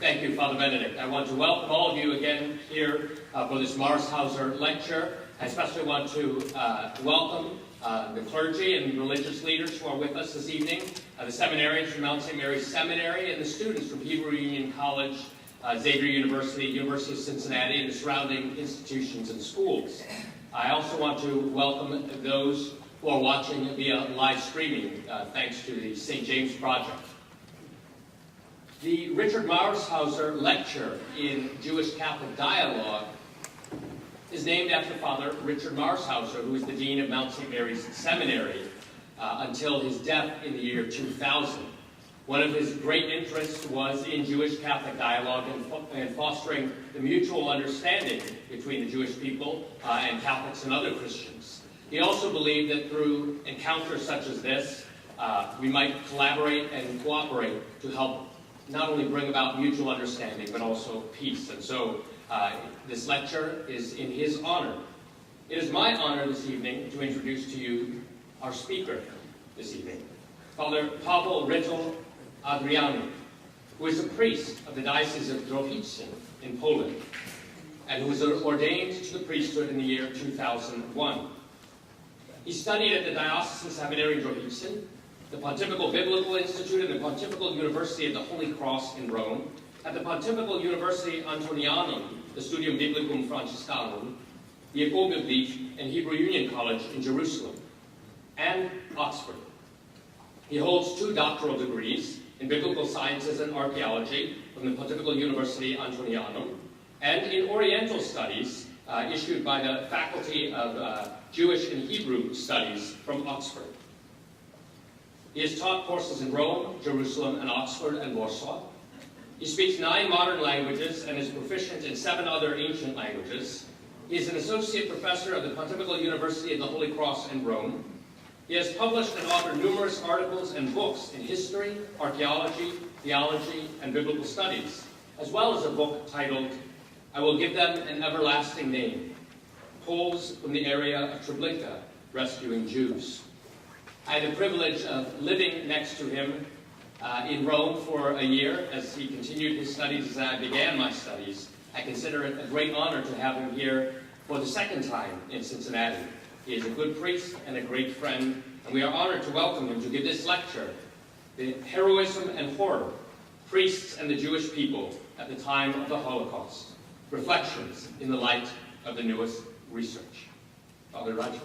Thank you, Father Benedict. I want to welcome all of you again here for this Marshauser lecture. I especially want to welcome the clergy and religious leaders who are with us this evening, the seminarians from Mount St. Mary's Seminary, and the students from Hebrew Union College, Xavier University, University of Cincinnati, and the surrounding institutions and schools. I also want to welcome those who are watching via live streaming, thanks to the St. James Project. The Richard Marshauser Lecture in Jewish Catholic Dialogue is named after Father Richard Marshauser, who is the Dean of Mount St. Mary's Seminary until his death in the year 2000. One of his great interests was in Jewish Catholic dialogue and fostering the mutual understanding between the Jewish people and Catholics and other Christians. He also believed that through encounters such as this, we might collaborate and cooperate to help not only bring about mutual understanding, but also peace. And so this lecture is in his honor. It is my honor this evening to introduce to you our speaker this evening, Father Paweł Rytel-Andrianik, who is a priest of the Diocese of Drohicin in Poland, and who was ordained to the priesthood in the year 2001. He studied at the Diocesan Seminary in Drohicin, the Pontifical Biblical Institute and the Pontifical University of the Holy Cross in Rome, at the Pontifical University Antonianum, the Studium Biblicum Franciscanum, the Ecole and Hebrew Union College in Jerusalem, and Oxford. He holds 2 doctoral degrees in Biblical Sciences and Archaeology from the Pontifical University Antonianum, and in Oriental Studies issued by the Faculty of Jewish and Hebrew Studies from Oxford. He has taught courses in Rome, Jerusalem, and Oxford and Warsaw. He speaks 9 modern languages and is proficient in 7 other ancient languages. He is an associate professor of the Pontifical University of the Holy Cross in Rome. He has published and authored numerous articles and books in history, archaeology, theology, and biblical studies, as well as a book titled, I Will Give Them an Everlasting Name, Poles from the Area of Treblinka, Rescuing Jews. I had the privilege of living next to him in Rome for a year as he continued his studies as I began my studies. I consider it a great honor to have him here for the 2nd time in Cincinnati. He is a good priest and a great friend, and we are honored to welcome him to give this lecture, The Heroism and Horror, Priests and the Jewish People at the Time of the Holocaust, Reflections in the Light of the Newest Research. Father Rytel.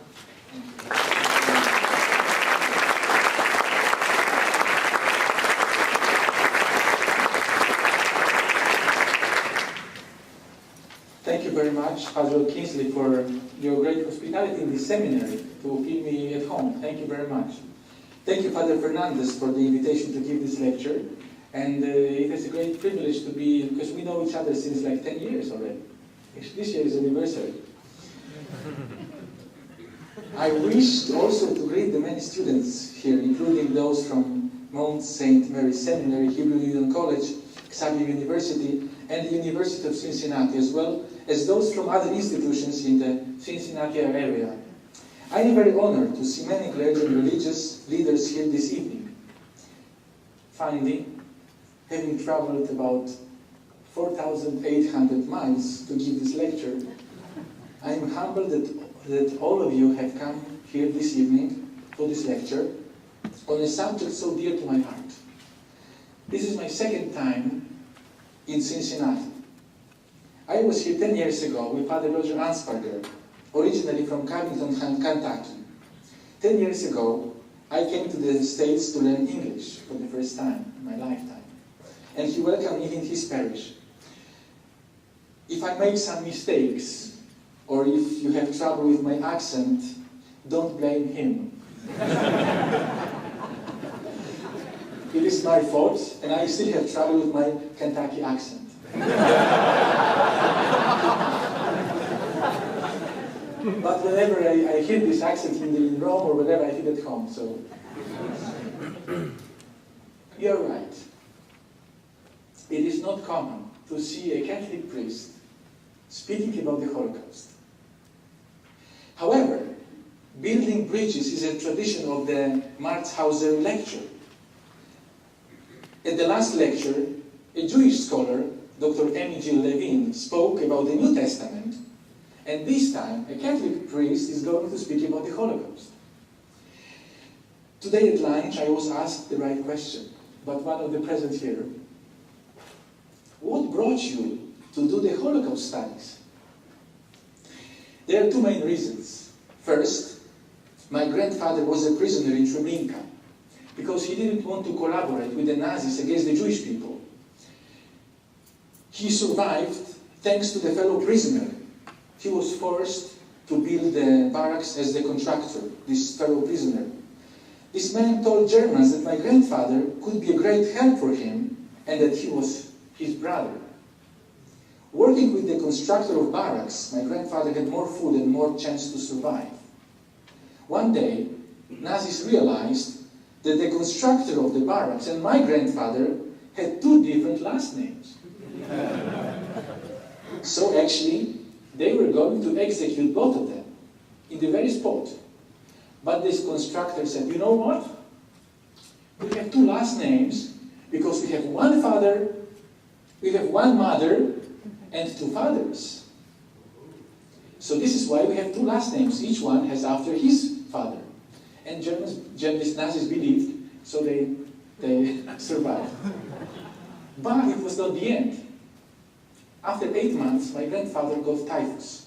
Thank you very much, Father Kingsley, for your great hospitality in the seminary to keep me at home. Thank you very much. Thank you, Father Fernandez, for the invitation to give this lecture. And it is a great privilege to be, because we know each other since like 10 years already. This year is anniversary. I wish also to greet the many students here, including those from Mount St. Mary's Seminary, Hebrew Union College, Xavier University, and the University of Cincinnati, as well as those from other institutions in the Cincinnati area. I am very honored to see many clergy and religious leaders here this evening. Finally, having traveled about 4,800 miles to give this lecture, I am humbled that all of you have come here this evening for this lecture on a subject so dear to my heart. This is my 2nd time in Cincinnati. I was here 10 years ago with Father Roger Ansparger, originally from Covington, Kentucky. 10 years ago, I came to the States to learn English for the first time in my lifetime. And he welcomed me in his parish. If I make some mistakes, or if you have trouble with my accent, don't blame him. It is my fault, and I still have trouble with my Kentucky accent. But whenever I hear this accent in Rome or wherever, I feel at home, so... You're right. It is not common to see a Catholic priest speaking about the Holocaust. However, building bridges is a tradition of the Marshauser lecture. At the last lecture, A Jewish scholar, Dr. M.G. Levin, spoke about the New Testament, and this time a Catholic priest is going to speak about the Holocaust. Today at lunch I was asked the right question, but one of the present here, what brought you to do the Holocaust studies? There are two main reasons. First, my grandfather was a prisoner in Treblinka because he didn't want to collaborate with the Nazis against the Jewish people. He survived thanks to the fellow prisoner. He was forced to build the barracks as the contractor, this fellow prisoner. This man told Germans that my grandfather could be a great help for him and that he was his brother. Working with the constructor of barracks, my grandfather had more food and more chance to survive. One day, Nazis realized that the constructor of the barracks and my grandfather had two different last names. So actually, they were going to execute both of them in the very spot. But this constructor said, you know what? We have two last names because we have one father, we have one mother, and two fathers. So this is why we have two last names. Each one has after his father. And Germans, Nazis believed, so they survived. But it was not the end. After 8 months, my grandfather got typhus,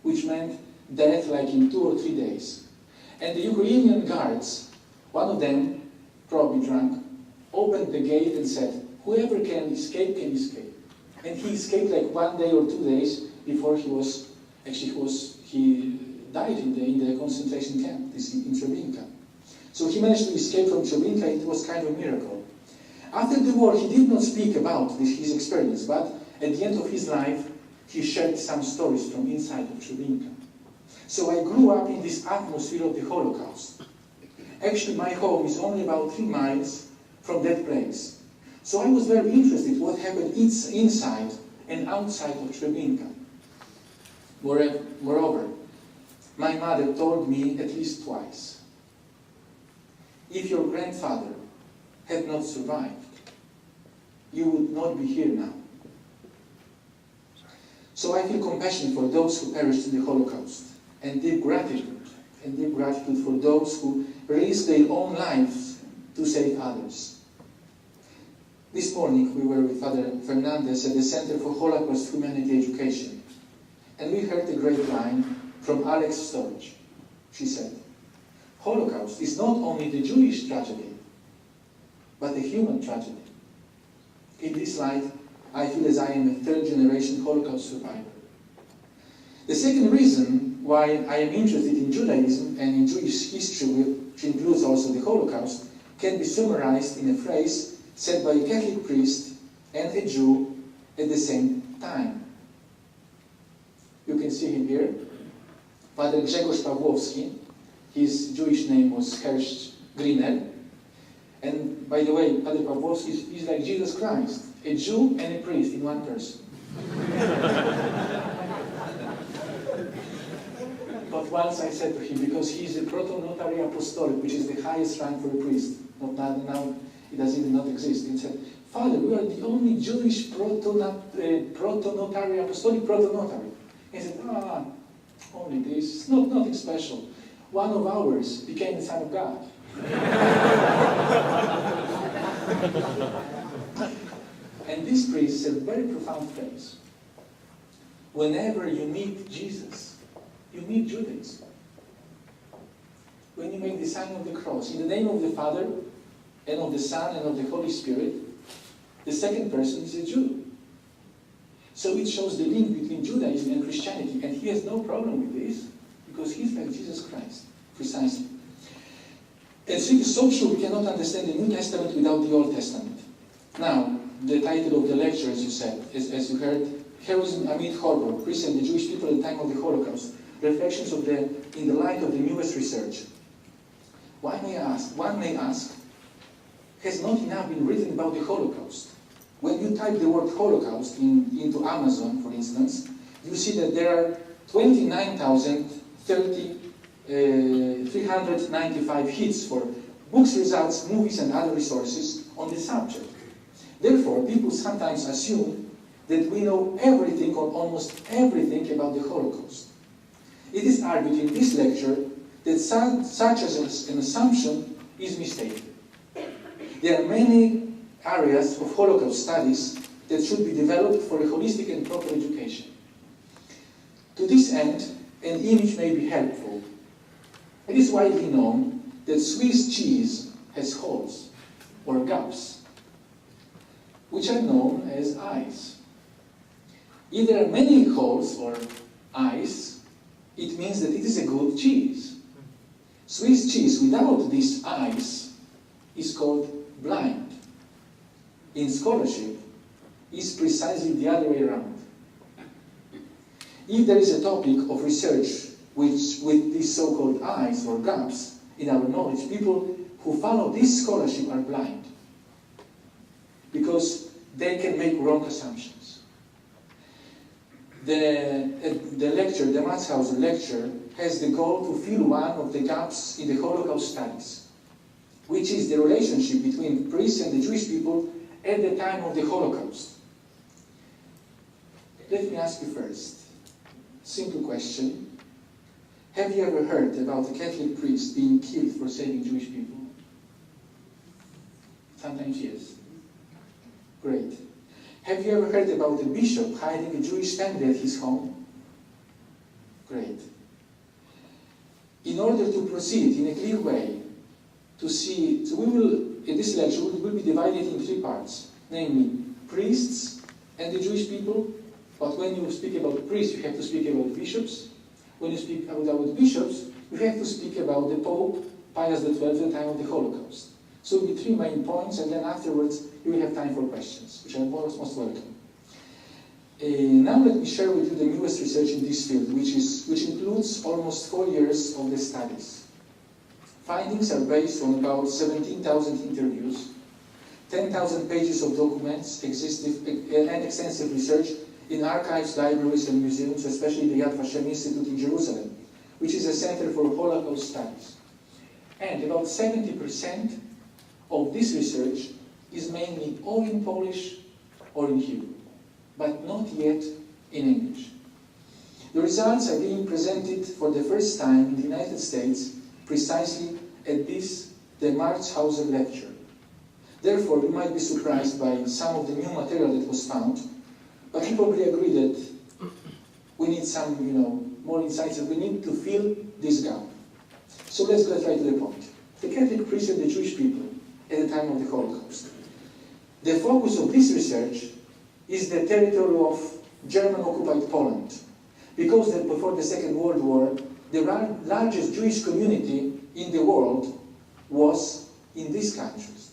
which meant death like in 2 or 3 days. And the Ukrainian guards, one of them, probably drunk, opened the gate and said, whoever can escape, can escape. And he escaped like 1 day or 2 days before he died in the concentration camp, in Treblinka. So he managed to escape from Treblinka. It was kind of a miracle. After the war, he did not speak about his experience, but at the end of his life, he shared some stories from inside of Treblinka. So I grew up in this atmosphere of the Holocaust. Actually, my home is only about 3 miles from that place. So I was very interested in what happened inside and outside of Treblinka. Moreover, my mother told me at least twice, if your grandfather had not survived, you would not be here now. So I feel compassion for those who perished in the Holocaust, and deep gratitude for those who risked their own lives to save others. This morning we were with Father Fernandez at the Center for Holocaust Humanity Education, and we heard a great line from Alex Storch. She said, Holocaust is not only the Jewish tragedy, but a human tragedy. In this light, I feel as I am a third-generation Holocaust survivor. The second reason why I am interested in Judaism and in Jewish history, which includes also the Holocaust, can be summarized in a phrase said by a Catholic priest and a Jew at the same time. You can see him here. Father Grzegorz Pawłowski, his Jewish name was Hersch Griner. And by the way, Father Pawłowski is like Jesus Christ, a Jew and a priest in one person. But once I said to him, because he is a proto-notary apostolic, which is the highest rank for a priest, now it does even not exist, he said, Father, we are the only Jewish proto-notary apostolic proto-notary. He said, only this, nothing special. One of ours became the Son of God. And this priest said a very profound phrase. Whenever you meet Jesus, you meet Judaism. When you make the sign of the cross, in the name of the Father, and of the Son, and of the Holy Spirit, the second person is a Jew. So it shows the link between Judaism and Christianity, and he has no problem with this, because he's like Jesus Christ, precisely. And so it is so true, we cannot understand the New Testament without the Old Testament. Now, the title of the lecture, as you said, as you heard, Heroism Amid Horror, Christian and the Jewish People at the Time of the Holocaust, Reflections in the Light of the Newest Research. One may ask, has not enough been written about the Holocaust? When you type the word Holocaust into Amazon, for instance, you see that there are 29,395 hits for books, results, movies, and other resources on the subject. Therefore, people sometimes assume that we know everything or almost everything about the Holocaust. It is argued in this lecture that such an assumption is mistaken. There are many areas of Holocaust studies that should be developed for a holistic and proper education. To this end, an image may be helpful. It is widely known that Swiss cheese has holes, or gaps, which are known as eyes. If there are many holes or eyes, it means that it is a good cheese. Swiss cheese without these eyes is called blind. In scholarship, it's precisely the other way around. If there is a topic of research with these so-called eyes or gaps in our knowledge, people who follow this scholarship are blind because they can make wrong assumptions. The lecture, the Matzhauser lecture, has the goal to fill one of the gaps in the Holocaust studies, which is the relationship between priests and the Jewish people at the time of the Holocaust. Let me ask you first, simple question. Have you ever heard about a Catholic priest being killed for saving Jewish people? Sometimes yes. Great. Have you ever heard about a bishop hiding a Jewish family at his home? Great. In order to proceed in a clear way, in this lecture, we will be divided in three parts, namely priests and the Jewish people. But when you speak about priests, you have to speak about bishops. When you speak about bishops, you have to speak about the Pope, Pius XII, at the time of the Holocaust. So it will be three main points, and then afterwards you will have time for questions, which are most welcome. Now let me share with you the newest research in this field, which includes almost 4 years of the studies. Findings are based on about 17,000 interviews, 10,000 pages of documents, and extensive research in archives, libraries, and museums, especially the Yad Vashem Institute in Jerusalem, which is a center for Holocaust studies. And about 70% of this research is mainly or in Polish or in Hebrew, but not yet in English. The results are being presented for the first time in the United States precisely at this, the Matzhauser lecture. Therefore, we might be surprised by some of the new material that was found, but you probably agree that we need some, more insights, and we need to fill this gap. So let's get right to the point. The Catholic priests and the Jewish people at the time of the Holocaust. The focus of this research is the territory of German-occupied Poland, because before the Second World War, the largest Jewish community in the world was in these countries.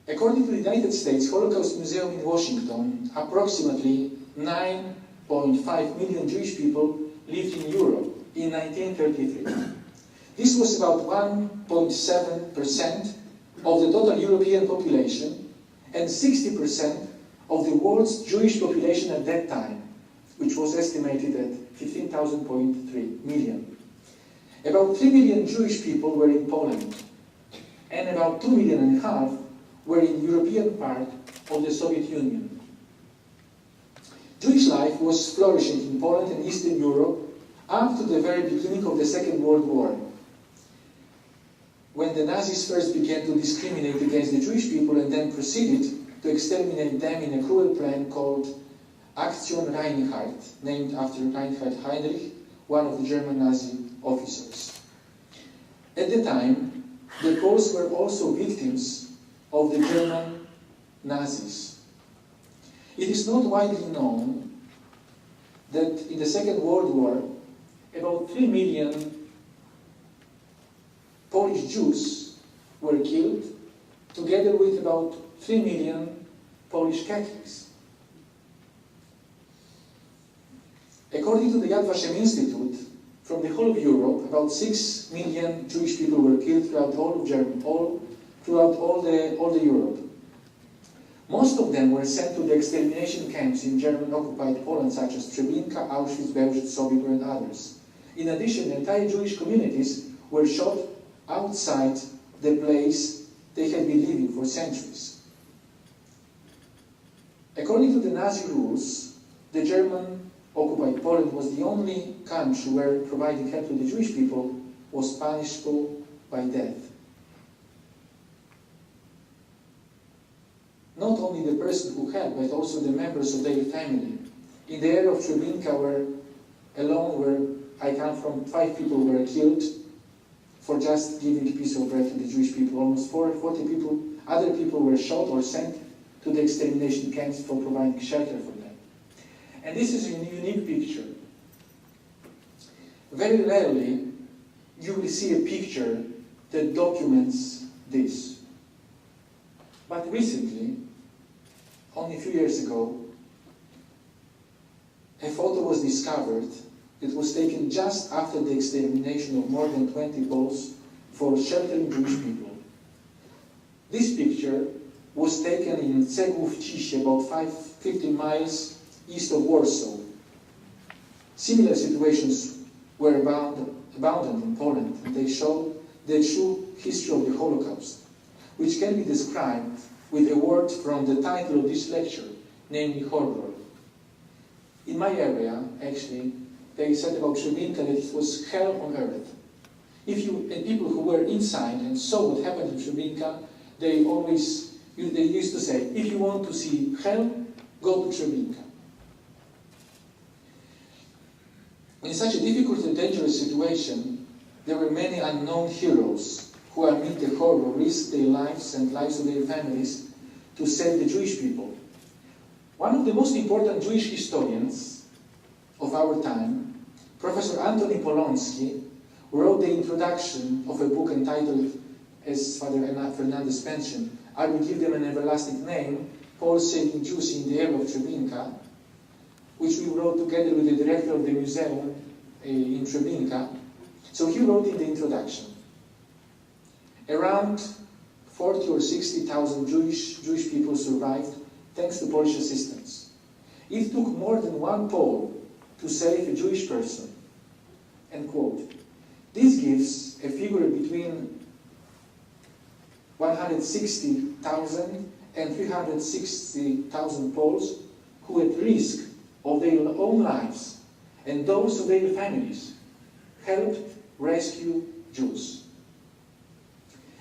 According to the United States Holocaust Museum in Washington, approximately 9.5 million Jewish people lived in Europe in 1933. This was about 1.7% of the total European population and 60% of the world's Jewish population at that time, which was estimated at 15,000.3 million. About 3 million Jewish people were in Poland, and about 2.5 million were in the European part of the Soviet Union. Jewish life was flourishing in Poland and Eastern Europe up to the very beginning of the Second World War, when the Nazis first began to discriminate against the Jewish people and then proceeded to exterminate them in a cruel plan called Aktion Reinhardt, named after Reinhard Heinrich, one of the German Nazi officers. At the time, the Poles were also victims of the German Nazis. It is not widely known that in the Second World War, about 3 million Polish Jews were killed, together with about 3 million Polish Catholics. According to the Yad Vashem Institute, from the whole of Europe, about 6 million Jewish people were killed throughout all of Germany, throughout all the Europe. Most of them were sent to the extermination camps in German-occupied Poland, such as Treblinka, Auschwitz, Belzec, Sobibor, and others. In addition, entire Jewish communities were shot outside the place they had been living for centuries. According to the Nazi rules, the German-occupied Poland was the only country where providing help to the Jewish people was punishable by death. Not only the person who helped, but also the members of their family. In the area of Treblinka, where I come from, 5 people were killed for just giving a piece of bread to the Jewish people. Almost 40 people, other people were shot or sent to the extermination camps for providing shelter for them. And this is a unique picture. Very rarely you will see a picture that documents this. But recently, only a few years ago, a photo was discovered that was taken just after the extermination of more than 20 Poles for sheltering Jewish people. This picture was taken in Cegłów-Cisie, about 15 miles east of Warsaw. Similar situations were abundant in Poland, and they show the true history of the Holocaust, which can be described with a word from the title of this lecture, namely horror. In my area, actually, they said about Treblinka that it was hell on earth. And people who were inside and saw what happened in Treblinka, they used to say, if you want to see hell, go to Treblinka. In such a difficult and dangerous situation, there were many unknown heroes who amid the horror risked their lives and lives of their families to save the Jewish people. One of the most important Jewish historians of our time, Professor Antoni Polonsky, wrote the introduction of a book entitled, as Father Fernandez mentioned, I Will Give Them an Everlasting Name, Paul Saving Jews in the Area of Treblinka, which we wrote together with the director of the museum in Treblinka. So he wrote in the introduction, around 40 or 60,000 Jewish people survived thanks to Polish assistance. It took more than one Pole to save a Jewish person. End quote. This gives a figure between 160,000 and 360,000 Poles who, at risk of their own lives and those of their families, helped rescue Jews.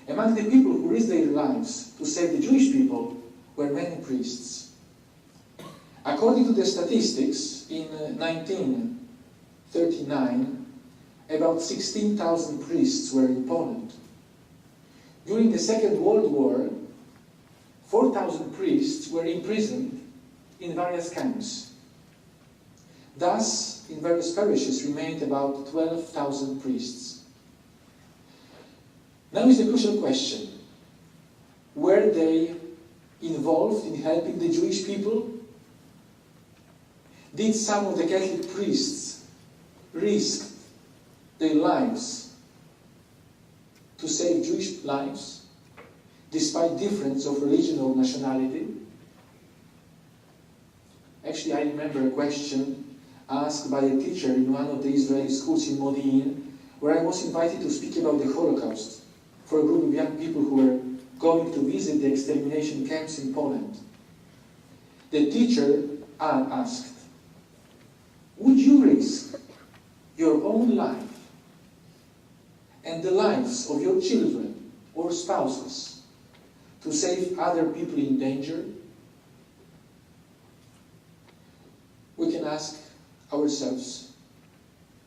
Among the people who risked their lives to save the Jewish people were many priests. According to the statistics, in 1939, about 16,000 priests were in Poland. During the Second World War, 4,000 priests were imprisoned in various camps. Thus, in various parishes remained about 12,000 priests. Now is the crucial question. Were they involved in helping the Jewish people? Did some of the Catholic priests risk their lives to save Jewish lives, despite difference of religion or nationality? Actually, I remember a question asked by a teacher in one of the Israeli schools in Modi'in, where I was invited to speak about the Holocaust for a group of young people who were going to visit the extermination camps in Poland. The teacher asked, would you risk your own life and the lives of your children or spouses to save other people in danger? We can ask ourselves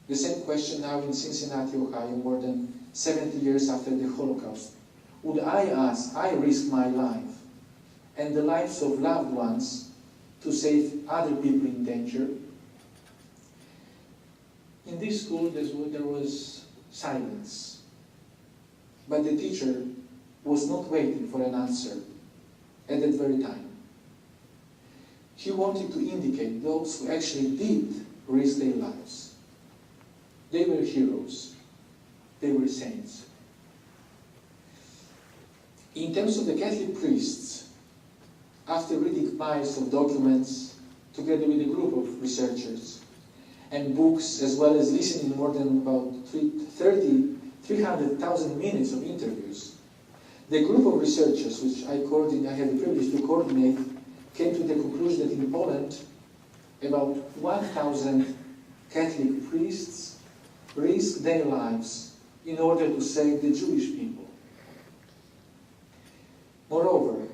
the same question now in Cincinnati, Ohio, more than 70 years after the Holocaust. Would I risk my life and the lives of loved ones to save other people in danger? In this school, there was silence. But the teacher was not waiting for an answer at that very time. He wanted to indicate those who actually did risk their lives. They were heroes. They were saints. In terms of the Catholic priests, after reading miles of documents, together with a group of researchers, and books, as well as listening more than about 300,000 minutes of interviews, The group of researchers which I had the privilege to coordinate came to the conclusion that in Poland, about 1,000 Catholic priests risked their lives in order to save the Jewish people. Moreover,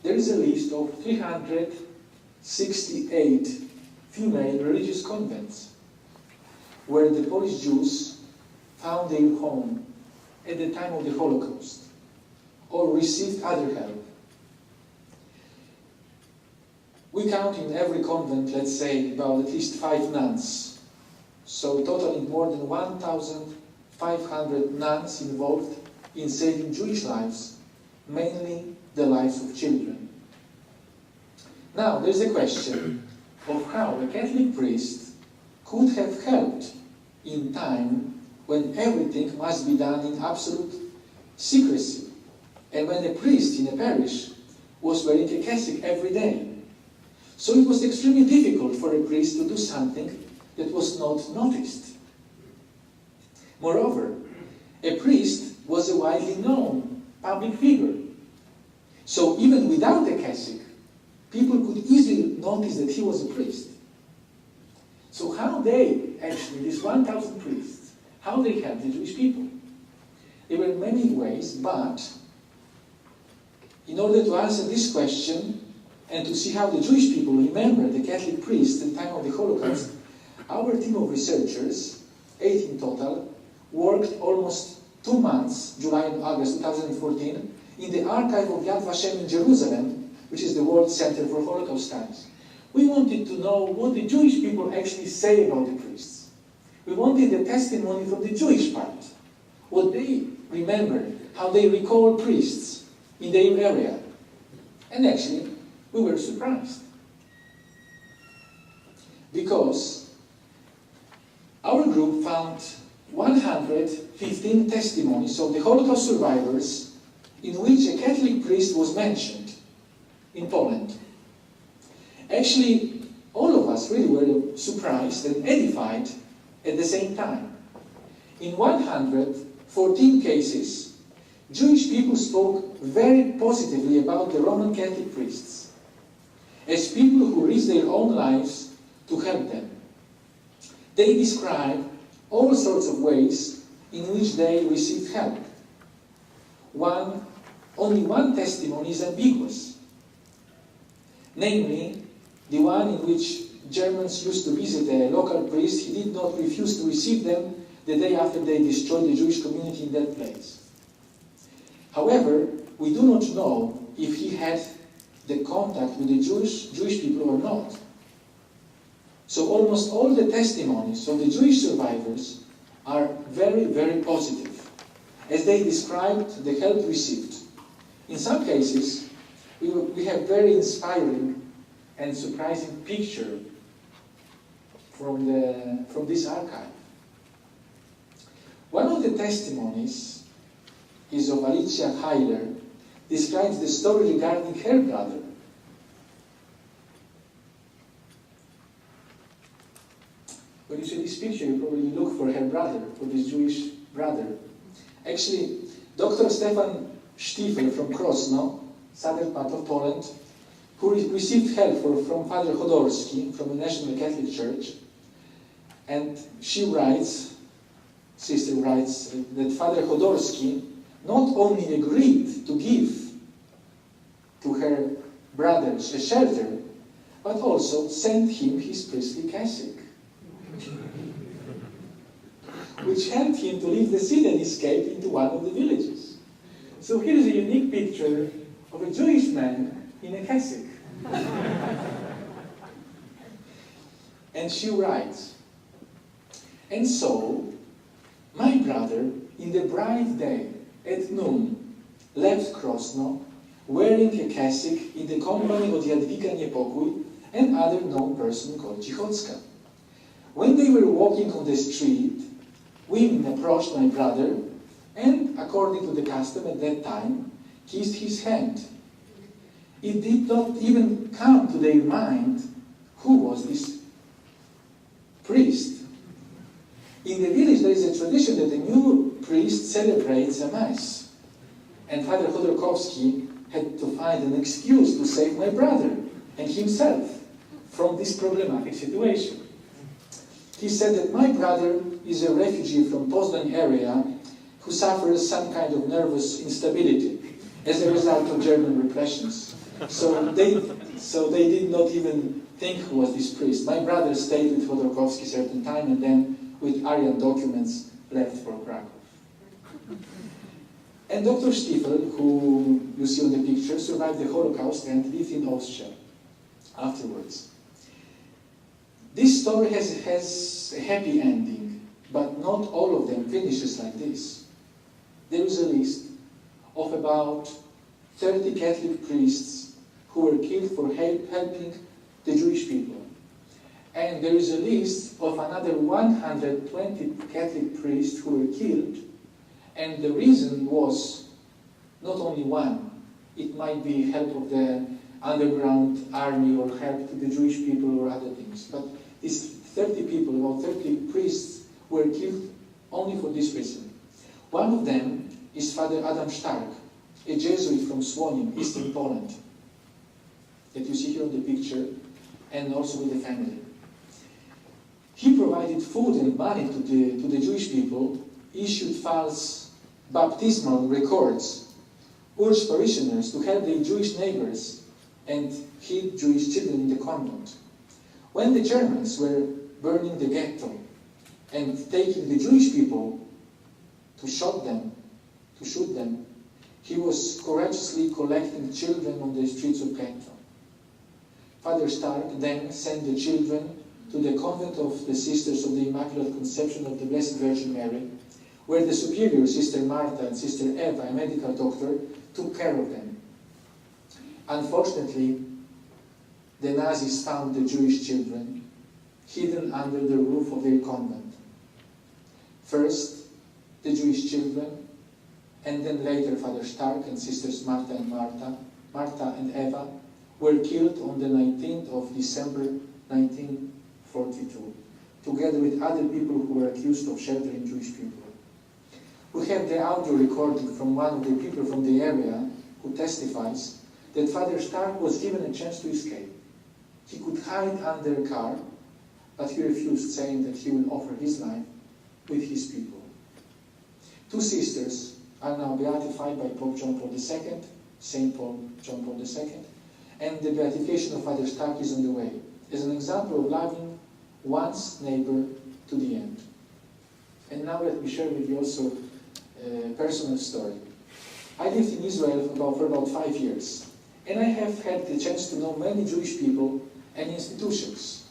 there is a list of 368 female religious convents where the Polish Jews found their home at the time of the Holocaust or received other help. We count in every convent, let's say, about at least 5 nuns. So totaling more than 1,500 nuns involved in saving Jewish lives, mainly the lives of children. Now, there's a question of how a Catholic priest could have helped in time when everything must be done in absolute secrecy, and when a priest in a parish was wearing a cassock every day. So it was extremely difficult for a priest to do something that was not noticed. Moreover, a priest was a widely known public figure. So even without a cassock, people could easily notice that he was a priest. So how they, actually, these 1,000 priests, how they helped the Jewish people? There were many ways, but in order to answer this question and to see how the Jewish people remember the Catholic priests at the time of the Holocaust, our team of researchers, 8 in total, worked almost 2 months, July and August 2014, in the archive of Yad Vashem in Jerusalem, which is the World Center for Holocaust Studies. We wanted to know what the Jewish people actually say about the priests. We wanted the testimony from the Jewish part, what they remember, how they recall priests in their area. And actually, we were surprised. Because our group found 115 testimonies of the Holocaust survivors in which a Catholic priest was mentioned in Poland. Actually, all of us really were surprised and edified at the same time. In 114 cases, Jewish people spoke very positively about the Roman Catholic priests as people who risked their own lives to help them. They describe all sorts of ways in which they received help. Only one testimony is ambiguous, namely the one in which Germans used to visit a local priest. He did not refuse to receive them the day after they destroyed the Jewish community in that place. However, we do not know if he had the contact with the Jewish people or not. So almost all the testimonies of the Jewish survivors are very, very positive, as they described the help received. In some cases, we have very inspiring and surprising picture from this archive. One of the testimonies is of Alicia Heiler, describes the story regarding her brother. When you see this picture, you probably look for her brother, for this Jewish brother. Actually, Dr. Stefan Stiefel from Krosno, southern part of Poland, who received help from Father Chodorski from the National Catholic Church. And sister writes, that Father Chodorski not only agreed to give to her brothers a shelter, but also sent him his priestly cassock, which helped him to leave the city and escape into one of the villages. So here is a unique picture of a Jewish man in a cassock. And she writes, "And so, my brother, in the bright day, at noon, left Krosno, wearing a cassock in the company of Jadwiga Niepokój and other known person called Cichocka. When they were walking on the street, women approached my brother and, according to the custom at that time, kissed his hand. It did not even come to their mind who was this priest. In the village there is a tradition that the new priest celebrates a mass. And Father Chodorkowski had to find an excuse to save my brother and himself from this problematic situation. He said that my brother is a refugee from Poznan area who suffers some kind of nervous instability as a result of German repressions. So they did not even think who was this priest. My brother stayed with Chodorkowski a certain time and then with Aryan documents left for Krakow. And Dr. Stiefel, who you see on the picture, survived the Holocaust and lived in Austria afterwards. This story has a happy ending, but not all of them finishes like this. There is a list of about 30 Catholic priests who were killed for helping the Jewish people. And there is a list of another 120 Catholic priests who were killed, and the reason was not only one. It might be help of the underground army or help to the Jewish people or other things. But these 30 people, about 30 priests, were killed only for this reason. One of them is Father Adam Stark, a Jesuit from Słonin, eastern Poland, that you see here on the picture, and also with the family. He provided food and money to the Jewish people, issued false baptismal records, urged parishioners to help their Jewish neighbors, and hid Jewish children in the convent. When the Germans were burning the ghetto and taking the Jewish people to shoot them, he was courageously collecting children on the streets of ghetto. Father Stark then sent the children to the convent of the Sisters of the Immaculate Conception of the Blessed Virgin Mary, where the superior, Sister Marta and Sister Eva, a medical doctor, took care of them. Unfortunately, the Nazis found the Jewish children hidden under the roof of their convent. First, the Jewish children, and then later Father Stark and Sisters Marta and Eva, were killed on the 19th of December 1942, together with other people who were accused of sheltering Jewish people. We have the audio recording from one of the people from the area who testifies that Father Stark was given a chance to escape. He could hide under a car, but he refused, saying that he will offer his life with his people. Two sisters are now beatified by Pope John Paul II, St. John Paul II, and the beatification of Father Stark is on the way, as an example of loving one's neighbor to the end. And now let me share with you also a personal story. I lived in Israel for about 5 years, and I have had the chance to know many Jewish people and institutions.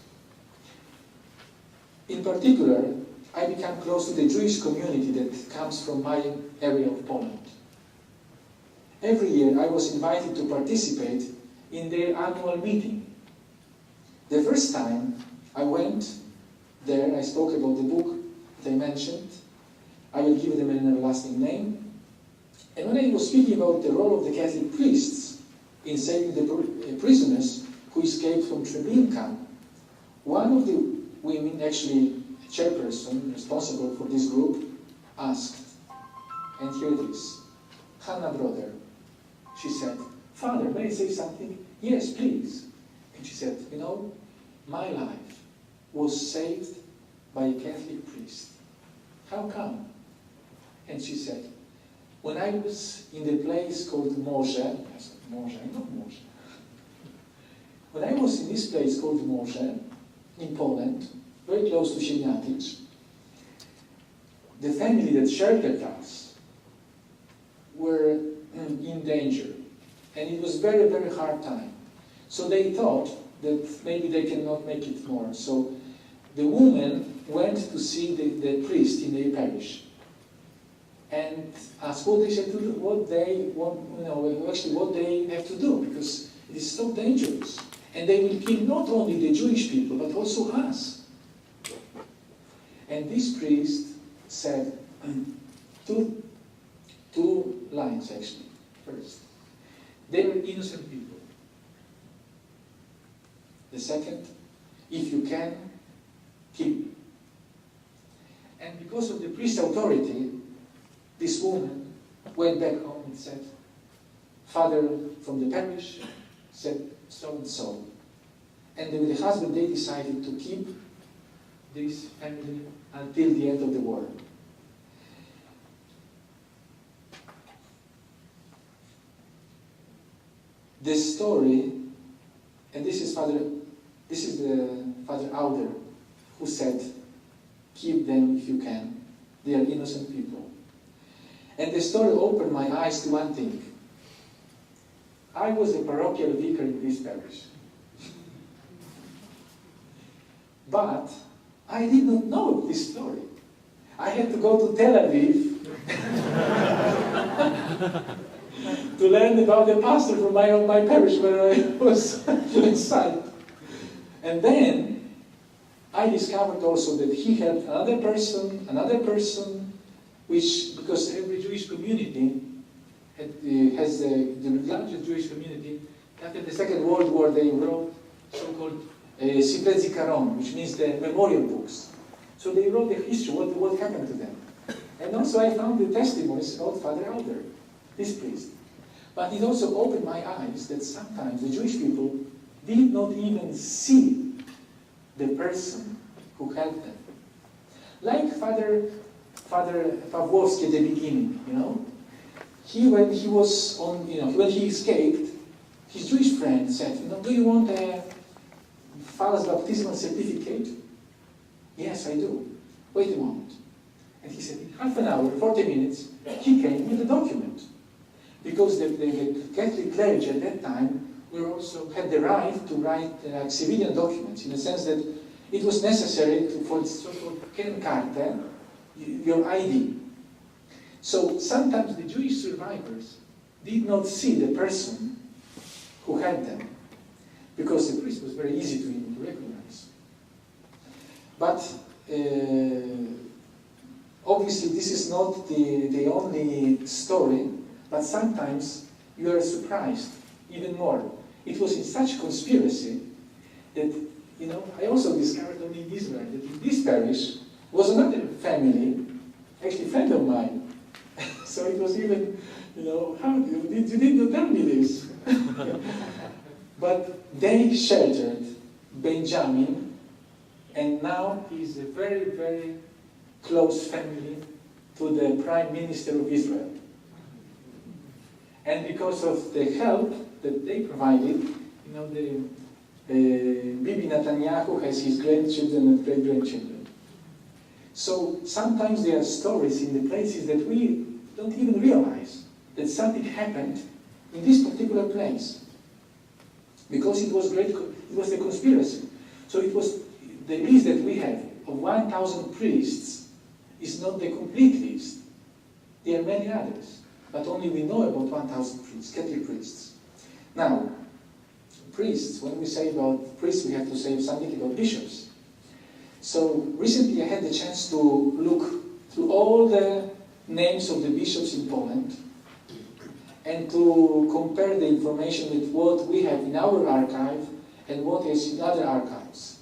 In particular, I became close to the Jewish community that comes from my area of Poland. Every year I was invited to participate in their annual meeting. The first time I went there, I spoke about the book that I mentioned. I will give them an everlasting name. And when I was speaking about the role of the Catholic priests in saving the prisoners who escaped from Treblinka, one of the women, actually a chairperson responsible for this group, asked, and here it is, Hannah, brother, she said, Father, may I say something? Yes, please. And she said, you know, my life was saved by a Catholic priest. How come? And she said, when I was in the place called Morze, I said, Morze, not Morze. When I was in this place called Morze, in Poland, very close to Siemiatycz, the family that sheltered us were in danger. And it was very, very hard time. So they thought that maybe they cannot make it more. So the woman went to see the priest in their parish and asked what they should do, what they want, actually what they have to do, because it is so dangerous. And they will kill not only the Jewish people, but also us. And this priest said two lines, actually. First, they were innocent people. The second, if you can, kill. And because of the priest's authority, this woman went back home home, it said, father from the parish said so and so. And with the husband, they decided to keep this family until the end of the war. The story, and this is the Father Auder who said, keep them if you can. They are innocent people. And the story opened my eyes to one thing. I was a parochial vicar in this parish. But I did not know this story. I had to go to Tel Aviv to learn about the pastor from my parish where I was inside. And then I discovered also that he helped another person, which, because every Jewish community has the largest Jewish community, after the Second World War they wrote so-called Sifrei Zikaron, which means the memorial books. So they wrote the history, what happened to them. And also I found the testimonies about Father Auder, this priest. But it also opened my eyes that sometimes the Jewish people did not even see the person who helped them. Like Father Pawłowski at the beginning, when he was on, when he escaped, his Jewish friend said, do you want a false baptismal certificate? Yes, I do. Wait a moment. And he said, in half an hour, 40 minutes, he came with a document. Because the Catholic clergy at that time had the right to write civilian documents, in the sense that it was necessary for the so-called Kernkarte, your ID. So sometimes the Jewish survivors did not see the person who had them, because the priest was very easy to recognize. But obviously this is not the only story, but sometimes you are surprised even more. It was in such conspiracy that, I also discovered only in Israel that in this parish was another family, actually a friend of mine. So it was even, how you did not tell me this. But they sheltered Benjamin, and now he's a very, very close family to the Prime Minister of Israel. And because of the help that they provided, Bibi Netanyahu has his grandchildren and great-grandchildren. So sometimes there are stories in the places that we don't even realize that something happened in this particular place. Because it was a conspiracy. So it was the list that we have of 1,000 priests is not the complete list. There are many others. But only we know about 1,000 priests, Catholic priests. Now, priests, when we say about priests, we have to say something about bishops. So recently I had the chance to look through all the names of the bishops in Poland and to compare the information with what we have in our archive and what is in other archives.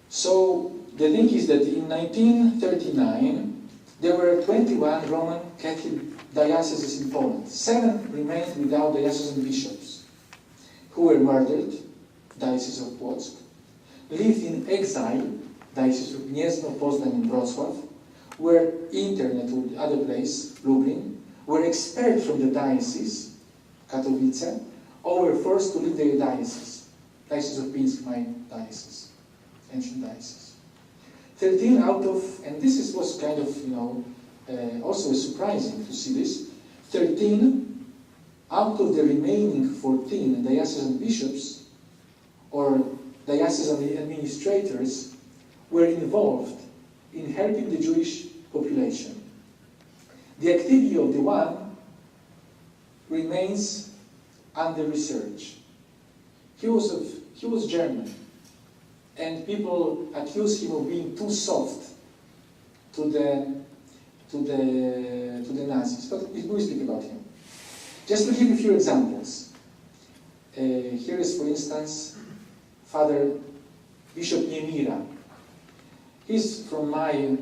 So the thing is that in 1939 there were 21 Roman Catholic dioceses in Poland. 7 remained without diocesan bishops, who were murdered, Diocese of Płock, lived in exile, Diocese of Gniezno, Poznań and Wrocław, were interned to other place, Lublin, were expelled from the diocese, Katowice, or were forced to leave their diocese, Diocese of Pinsk, my diocese, ancient diocese. 13 out of, and this was kind of, also surprising to see this, 13 out of the remaining 14 diocesan bishops or diocesan administrators were involved in helping the Jewish population. The activity of the one remains under research. He was German, and people accused him of being too soft to the Nazis. But we will speak about him. Just to give a few examples. Here is, for instance, Father Bishop Niemira. He's from my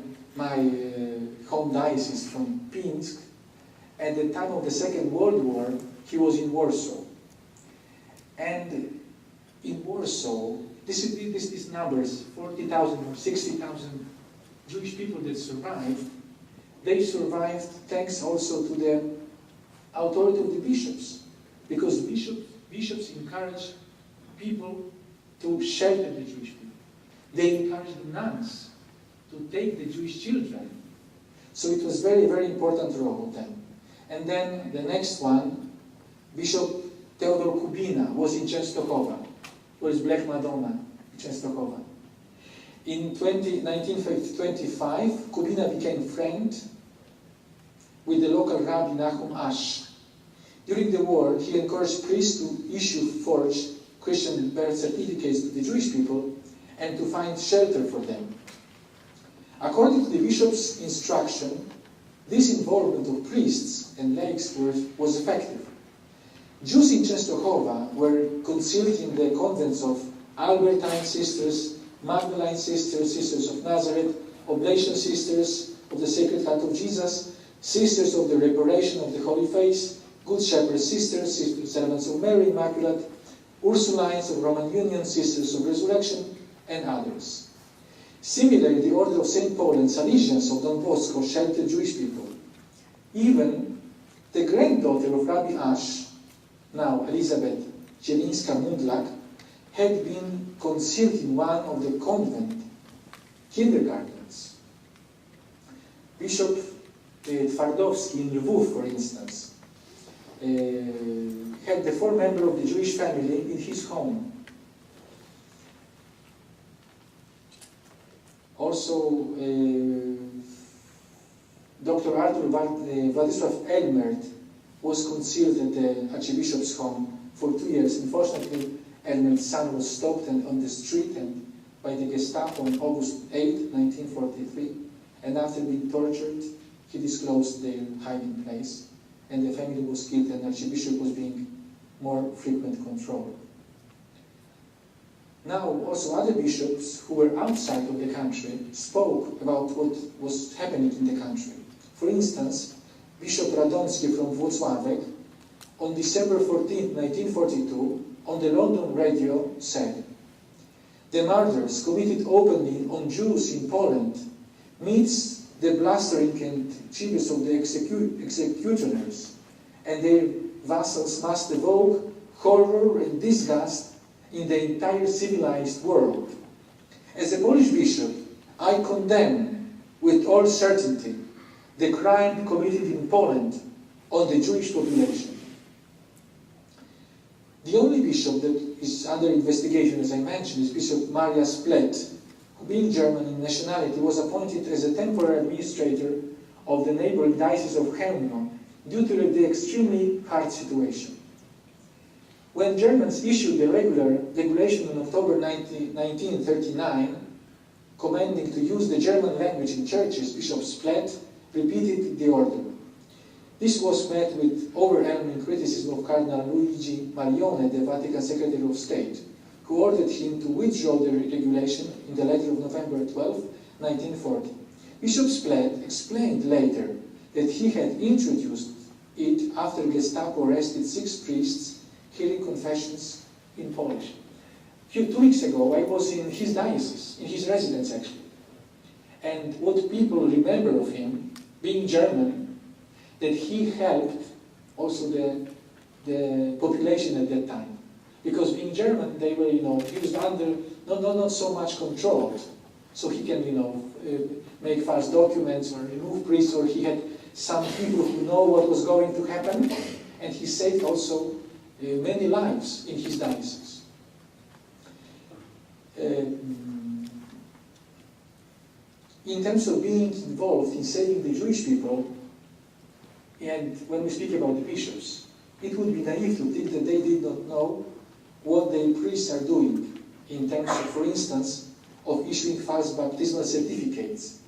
home diocese, from Pinsk, At the time of the Second World War, he was in Warsaw. And in Warsaw, these numbers, 40,000 or 60,000 Jewish people that survived, they survived thanks also to the authority of the bishops. Because bishops encouraged people to shelter the Jewish people. They encouraged the nuns to take the Jewish children. So it was very, very important role of them. And then the next one, Bishop Theodor Kubina was in Częstochowa, where is Black Madonna, Częstochowa. In 1925, Kubina became friend with the local Rabbi Nahum Ash. During the war, he encouraged priests to issue forged Christian birth certificates to the Jewish people and to find shelter for them. According to the bishop's instruction, this involvement of priests and laics was effective. Jews in Częstochowa were concealed in the convents of Albertine Sisters, Magdalene Sisters, Sisters of Nazareth, Oblation Sisters of the Sacred Heart of Jesus, Sisters of the Reparation of the Holy Face, Good Shepherd Sisters, Sisters Servants of Mary Immaculate, Ursulines of Roman Union, Sisters of Resurrection, and others. Similarly, the Order of St. Paul and Salesians of Don Bosco sheltered Jewish people. Even the granddaughter of Rabbi Ash, now Elizabeth Zielińska-Mundlak, had been concealed in one of the convent kindergartens. Bishop Twardowski in Lwów, for instance, had the 4 members of the Jewish family in his home. Also, Dr. Arthur Władysław Elmert was concealed at the Archbishop's home for 2 years. Unfortunately, Elmert's son was stopped on the street and by the Gestapo on August 8, 1943, and after being tortured, he disclosed their hiding place, and the family was killed, and Archbishop was being more frequent controlled. Now, also other bishops who were outside of the country spoke about what was happening in the country. For instance, Bishop Radomski from Włocławek, on December 14, 1942, on the London radio said, "The murders committed openly on Jews in Poland meets the blustering and gibes of the executioners, and their vassals must evoke horror and disgust in the entire civilized world. As a Polish bishop, I condemn with all certainty the crime committed in Poland on the Jewish population." The only bishop that is under investigation, as I mentioned, is Bishop Marius Plett, who, being German in nationality, was appointed as a temporary administrator of the neighboring diocese of Chełmno due to the extremely hard situation. When Germans issued the regulation in October 1939, commanding to use the German language in churches, Bishop Plett repeated the order. This was met with overwhelming criticism of Cardinal Luigi Marione, the Vatican Secretary of State, who ordered him to withdraw the regulation in the letter of November 12, 1940. Bishop Plett explained later that he had introduced it after Gestapo arrested 6 priests hearing confessions in Polish. 2 weeks ago, I was in his diocese, in his residence actually. And what people remember of him, being German, that he helped also the population at that time. Because being German, they were, he was under not so much controlled. So he can, make false documents or remove priests, or he had some people who know what was going to happen, and he saved also many lives in his diocese. In terms of being involved in saving the Jewish people, and when we speak about the bishops, it would be naive to think that they did not know what the priests are doing in terms of, for instance, of issuing false baptismal certificates,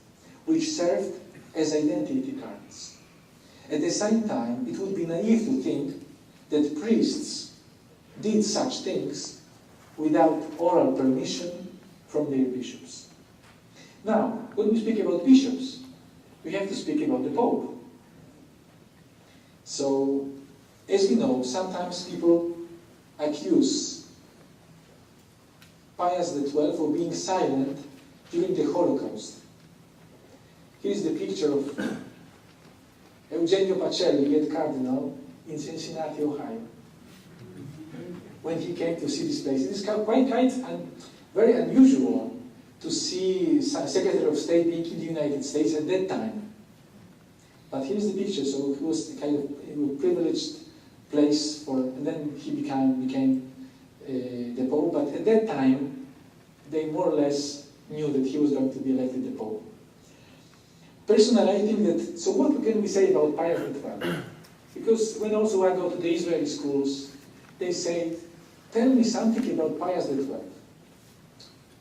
which served as identity cards. At the same time, it would be naive to think that priests did such things without oral permission from their bishops. Now, when we speak about bishops, we have to speak about the Pope. So, as we know, sometimes people accuse Pius XII for being silent during the Holocaust. Here is the picture of Eugenio Pacelli, yet Cardinal, in Cincinnati, Ohio, when he came to see this place. It is quite very unusual to see Secretary of State being in the United States at that time. But here is the picture. So he was kind of a privileged place for, and then he became the Pope. But at that time, they more or less knew that he was going to be elected the Pope. Personally, I think that, so what can we say about Pius XII? Because when also I go to the Israeli schools, they say, tell me something about Pius XII.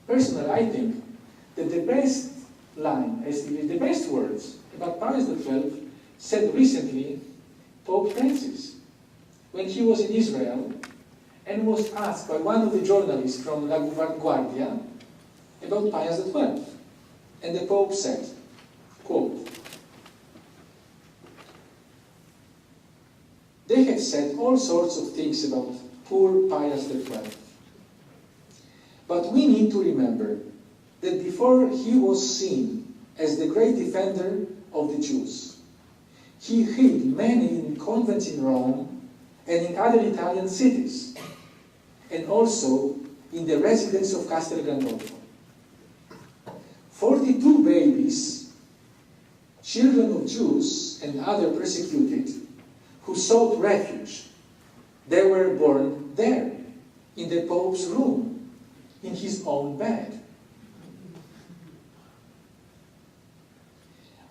Personally, I think that the best line, the best words about Pius XII said recently Pope Francis, when he was in Israel and was asked by one of the journalists from La Guardia about Pius XII. And the Pope said, quote, they have said all sorts of things about poor Pius XII. But we need to remember that before he was seen as the great defender of the Jews, he hid many in convents in Rome and in other Italian cities, and also in the residence of Castel Gandolfo. 42 babies, children of Jews and other persecuted, who sought refuge, they were born there, in the Pope's room, in his own bed.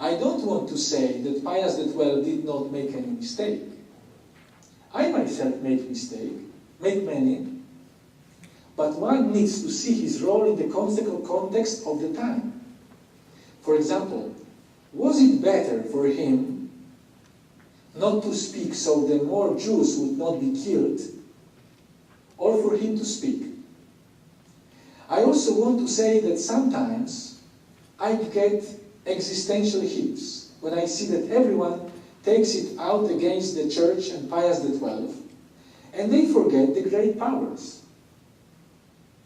I don't want to say that Pius XII did not make any mistake. I myself make many, but one needs to see his role in the context of the time. For example, was it better for him not to speak so that more Jews would not be killed, or for him to speak? I also want to say that sometimes I get existential hits when I see that everyone takes it out against the Church and Pius XII, and they forget the great powers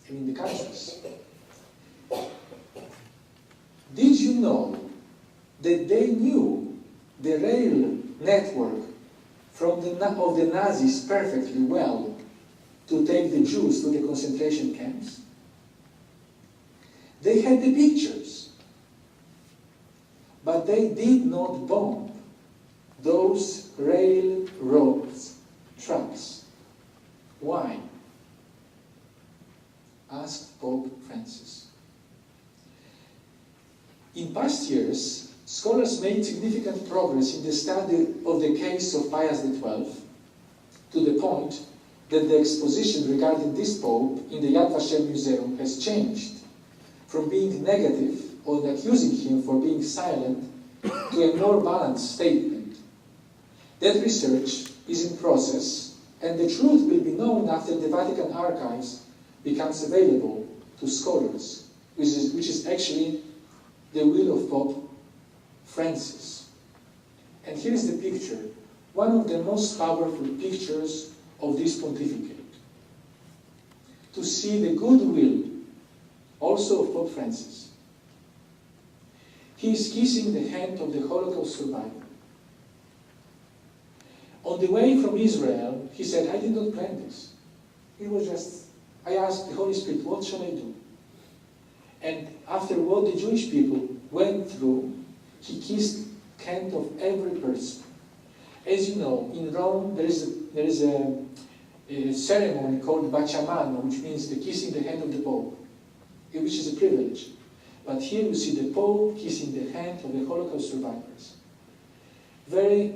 in the countries. Did you know that they knew the rail network of the Nazis perfectly well to take the Jews to the concentration camps? They had the pictures, but they did not bomb those railroads, tracks. Why? Asked Pope Francis. In past years, scholars made significant progress in the study of the case of Pius XII, to the point that the exposition regarding this Pope in the Yad Vashem Museum has changed from being negative or accusing him for being silent to a more balanced statement. That research is in process, and the truth will be known after the Vatican archives becomes available to scholars, which is actually the will of Pope Francis. And here is the picture, one of the most powerful pictures of this pontificate. To see the goodwill also of Pope Francis. He is kissing the hand of the Holocaust survivor. On the way from Israel, he said, I did not plan this. It was just, I asked the Holy Spirit, what shall I do? And after what the Jewish people went through, he kissed the hand of every person. As you know, in Rome, there is a ceremony called Bacciamano, which means the kissing the hand of the Pope, which is a privilege. But here you see the Pope kissing the hand of the Holocaust survivors. Very,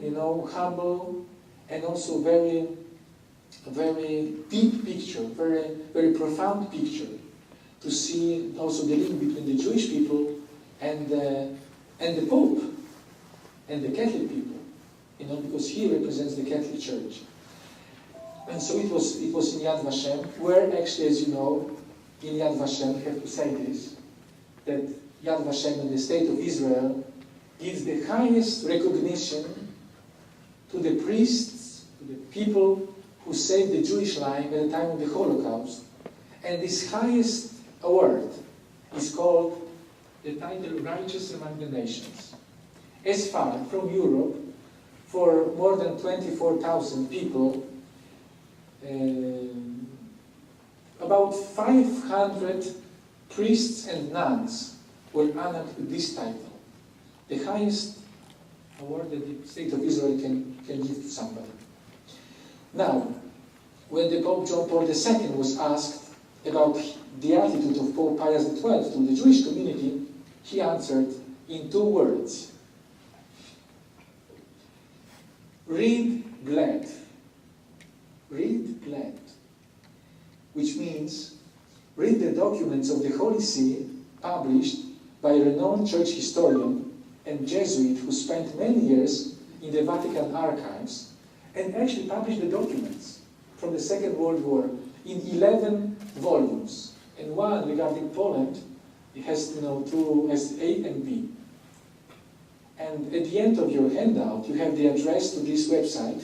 humble, and also very deep picture, very profound picture, to see also the link between the Jewish people and the Pope and the Catholic people, because he represents the Catholic Church. And so it was in Yad Vashem, where actually, as you know, in Yad Vashem, we have to say this, that Yad Vashem and the State of Israel gives the highest recognition to the priests, to the people who saved the Jewish life at the time of the Holocaust. And this highest award is called the title Righteous Among the Nations. As far from Europe, for more than 24,000 people, about 500 priests and nuns were honored with this title, the highest award that the State of Israel can give to somebody. Now, when the Pope John Paul II was asked about the attitude of Pope Pius XII to the Jewish community, he answered in 2 words: read glad. Read glad. Which means, read the documents of the Holy See published by a renowned church historian and Jesuit who spent many years in the Vatican archives and actually published the documents from the Second World War in 11 volumes. And one regarding Poland, it has, has A and B. And at the end of your handout, you have the address to this website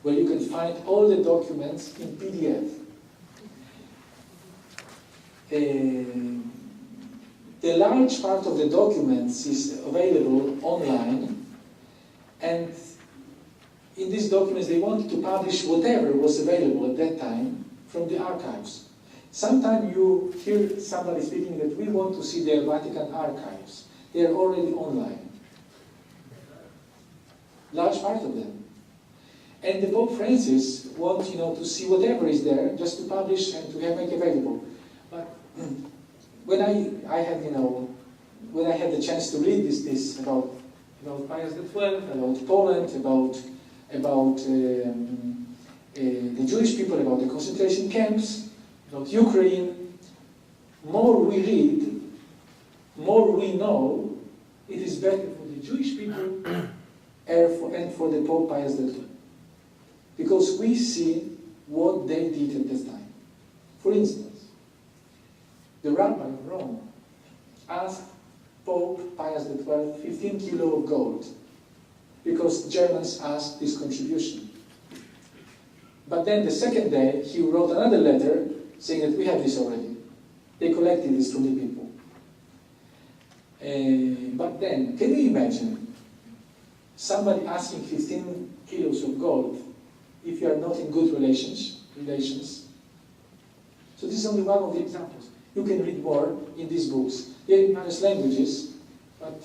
where you can find all the documents in PDF. The large part of the documents is available online, and in these documents they wanted to publish whatever was available at that time from the archives. Sometimes you hear somebody speaking that we want to see the Vatican archives. They are already online. Large part of them. And the Pope Francis wants, to see whatever is there, just to publish and to make available. But when I had the chance to read this about Pius XII, about Poland, about the Jewish people, about the concentration camps, about Ukraine, more we read, more we know, it is better for the Jewish people and for the Pope Pius XII. Because we see what they did at this time. For instance, the rabbi of Rome asked Pope Pius XII 15 kilos of gold because Germans asked this contribution. But then the second day, he wrote another letter saying that we have this already. They collected this from the people. But then, can you imagine somebody asking 15 kilos of gold if you are not in good relations? So this is only one of the examples. You can read more in these books. They are in various languages, but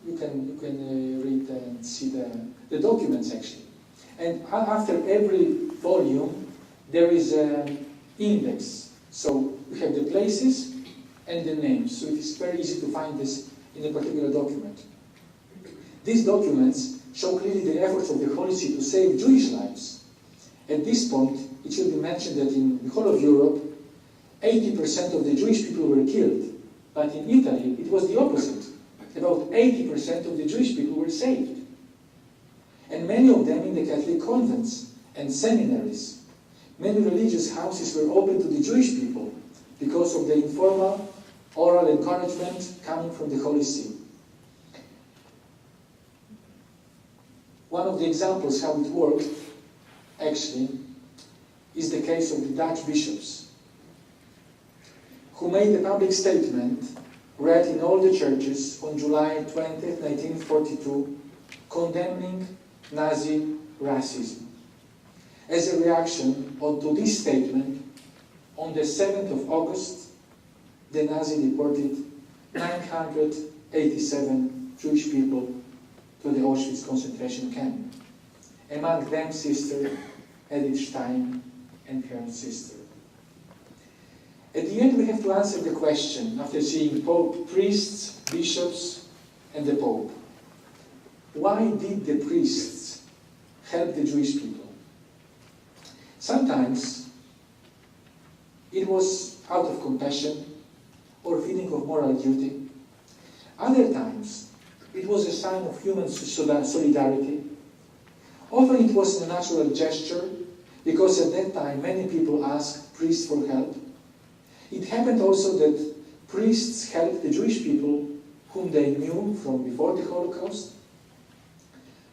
you can read and see the documents actually. And after every volume, there is an index. So we have the places and the names. So it is very easy to find this in a particular document. These documents show clearly the efforts of the Holy See to save Jewish lives. At this point, it should be mentioned that in the whole of Europe, 80% of the Jewish people were killed. But in Italy, it was the opposite. About 80% of the Jewish people were saved. And many of them in the Catholic convents and seminaries. Many religious houses were open to the Jewish people because of the informal, oral encouragement coming from the Holy See. One of the examples how it worked, actually, is the case of the Dutch bishops, who made a public statement read in all the churches on July 20, 1942, condemning Nazi racism. As a reaction to this statement, on the 7th of August, the Nazi deported 987 Jewish people to the Auschwitz concentration camp. Among them, Sister Edith Stein and her sister. At the end, we have to answer the question, after seeing Pope, priests, bishops, and the Pope. Why did the priests help the Jewish people? Sometimes it was out of compassion or feeling of moral duty. Other times, it was a sign of human solidarity. Often it was a natural gesture, because at that time many people asked priests for help. It happened also that priests helped the Jewish people whom they knew from before the Holocaust.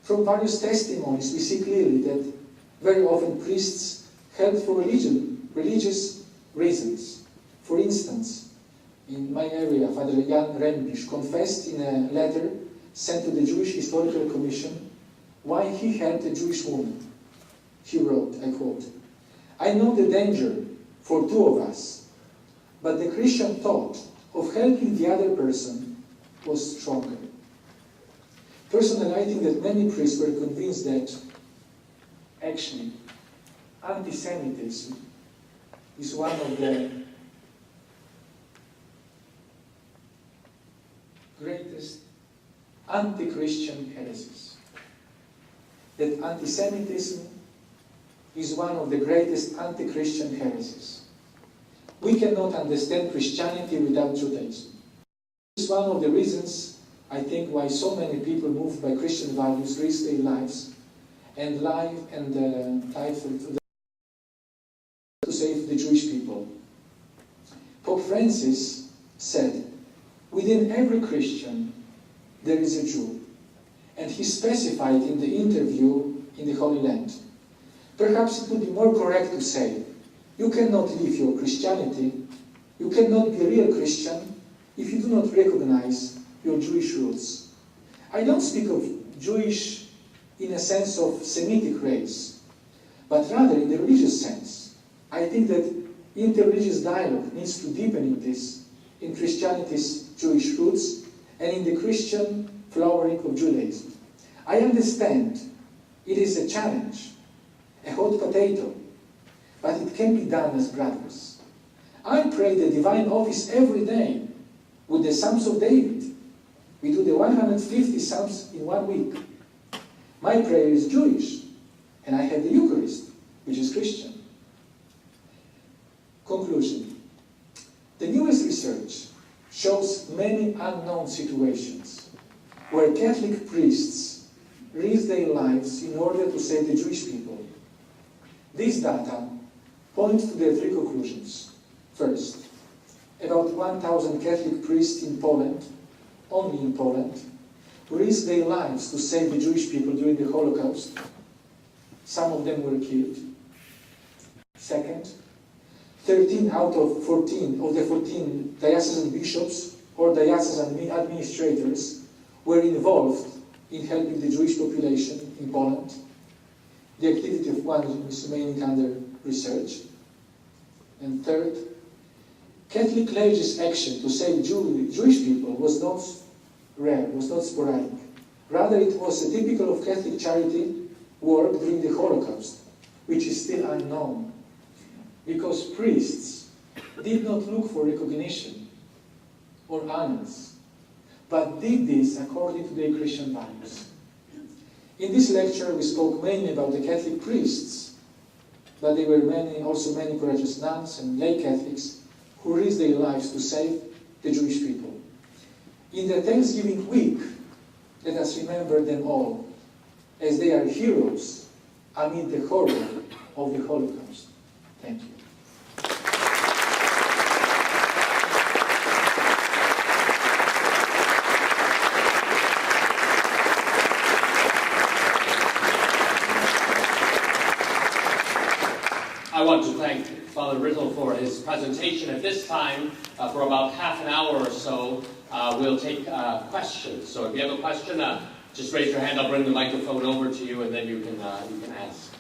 From various testimonies, we see clearly that very often priests help for religious reasons. For instance, in my area, Father Jan Rembisz confessed in a letter sent to the Jewish Historical Commission why he helped a Jewish woman. He wrote, I quote, "I know the danger for two of us, but the Christian thought of helping the other person was stronger." Personally, I think that many priests were convinced that actually anti-Semitism is one of the greatest anti-Christian heresies. That anti-Semitism is one of the greatest anti-Christian heresies. We cannot understand Christianity without Judaism. This is one of the reasons, I think, why so many people moved by Christian values risk their lives and life to save the Jewish people. Pope Francis said, "Within every Christian there is a Jew," and he specified in the interview in the Holy Land. Perhaps it would be more correct to say, you cannot live your Christianity, you cannot be a real Christian if you do not recognize your Jewish roots. I don't speak of Jewish in a sense of Semitic race, but rather in the religious sense. I think that interreligious dialogue needs to deepen in this, in Christianity's Jewish roots and in the Christian flowering of Judaism. I understand it is a challenge, a hot potato, but it can be done as brothers. I pray the divine office every day with the Psalms of David. We do the 150 Psalms in 1 week. My prayer is Jewish, and I have the Eucharist, which is Christian. Conclusion. The newest research shows many unknown situations where Catholic priests risk their lives in order to save the Jewish people. These data point to the three conclusions. First, about 1,000 Catholic priests in Poland, only in Poland, risked their lives to save the Jewish people during the Holocaust. Some of them were killed. Second, 13 out of 14 of the 14 diocesan bishops or diocesan administrators were involved in helping the Jewish population in Poland. The activity of one is remaining under research. And third, Catholic clergy's action to save Jewish people was not rare, was not sporadic. Rather, it was a typical of Catholic charity work during the Holocaust, which is still unknown, because priests did not look for recognition or honors, but did this according to their Christian values. In this lecture, we spoke mainly about the Catholic priests, but there were also many courageous nuns and lay Catholics who risked their lives to save the Jewish people. In the Thanksgiving week, let us remember them all, as they are heroes amid the horror of the Holocaust. Thank you. I want to thank Father Rytel for his presentation. At this time, for about half an hour or so, we'll take questions. So if you have a question, just raise your hand. I'll bring the microphone over to you, and then you can ask.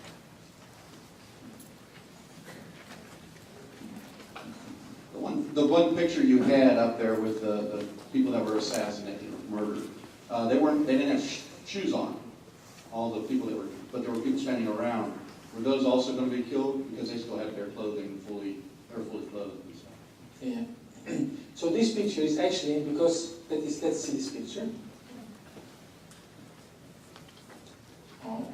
The one picture you had up there with the people that were assassinated, murdered, they didn't have shoes on. All the people but there were people standing around. Were those also going to be killed because they still had their clothing fully clothed and stuff? Yeah. So this picture is actually let's see this picture. Oh.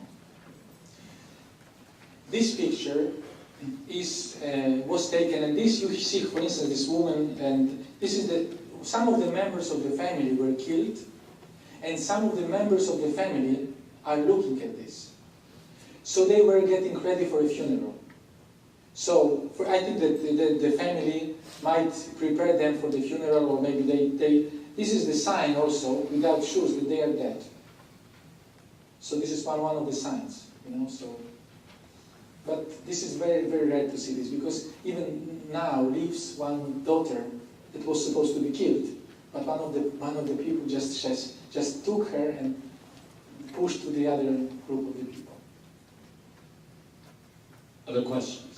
This picture was taken, and this you see, for instance, this woman, and this is some of the members of the family were killed, and some of the members of the family are looking at this. So they were getting ready for a funeral. So I think that the family might prepare them for the funeral, or maybe this is the sign also, without shoes, that they are dead. So this is one of the signs, you know. So, but this is very, very rare to see this, because even now lives one daughter that was supposed to be killed, but one of the people just took her and pushed to the other group of the people. Other questions?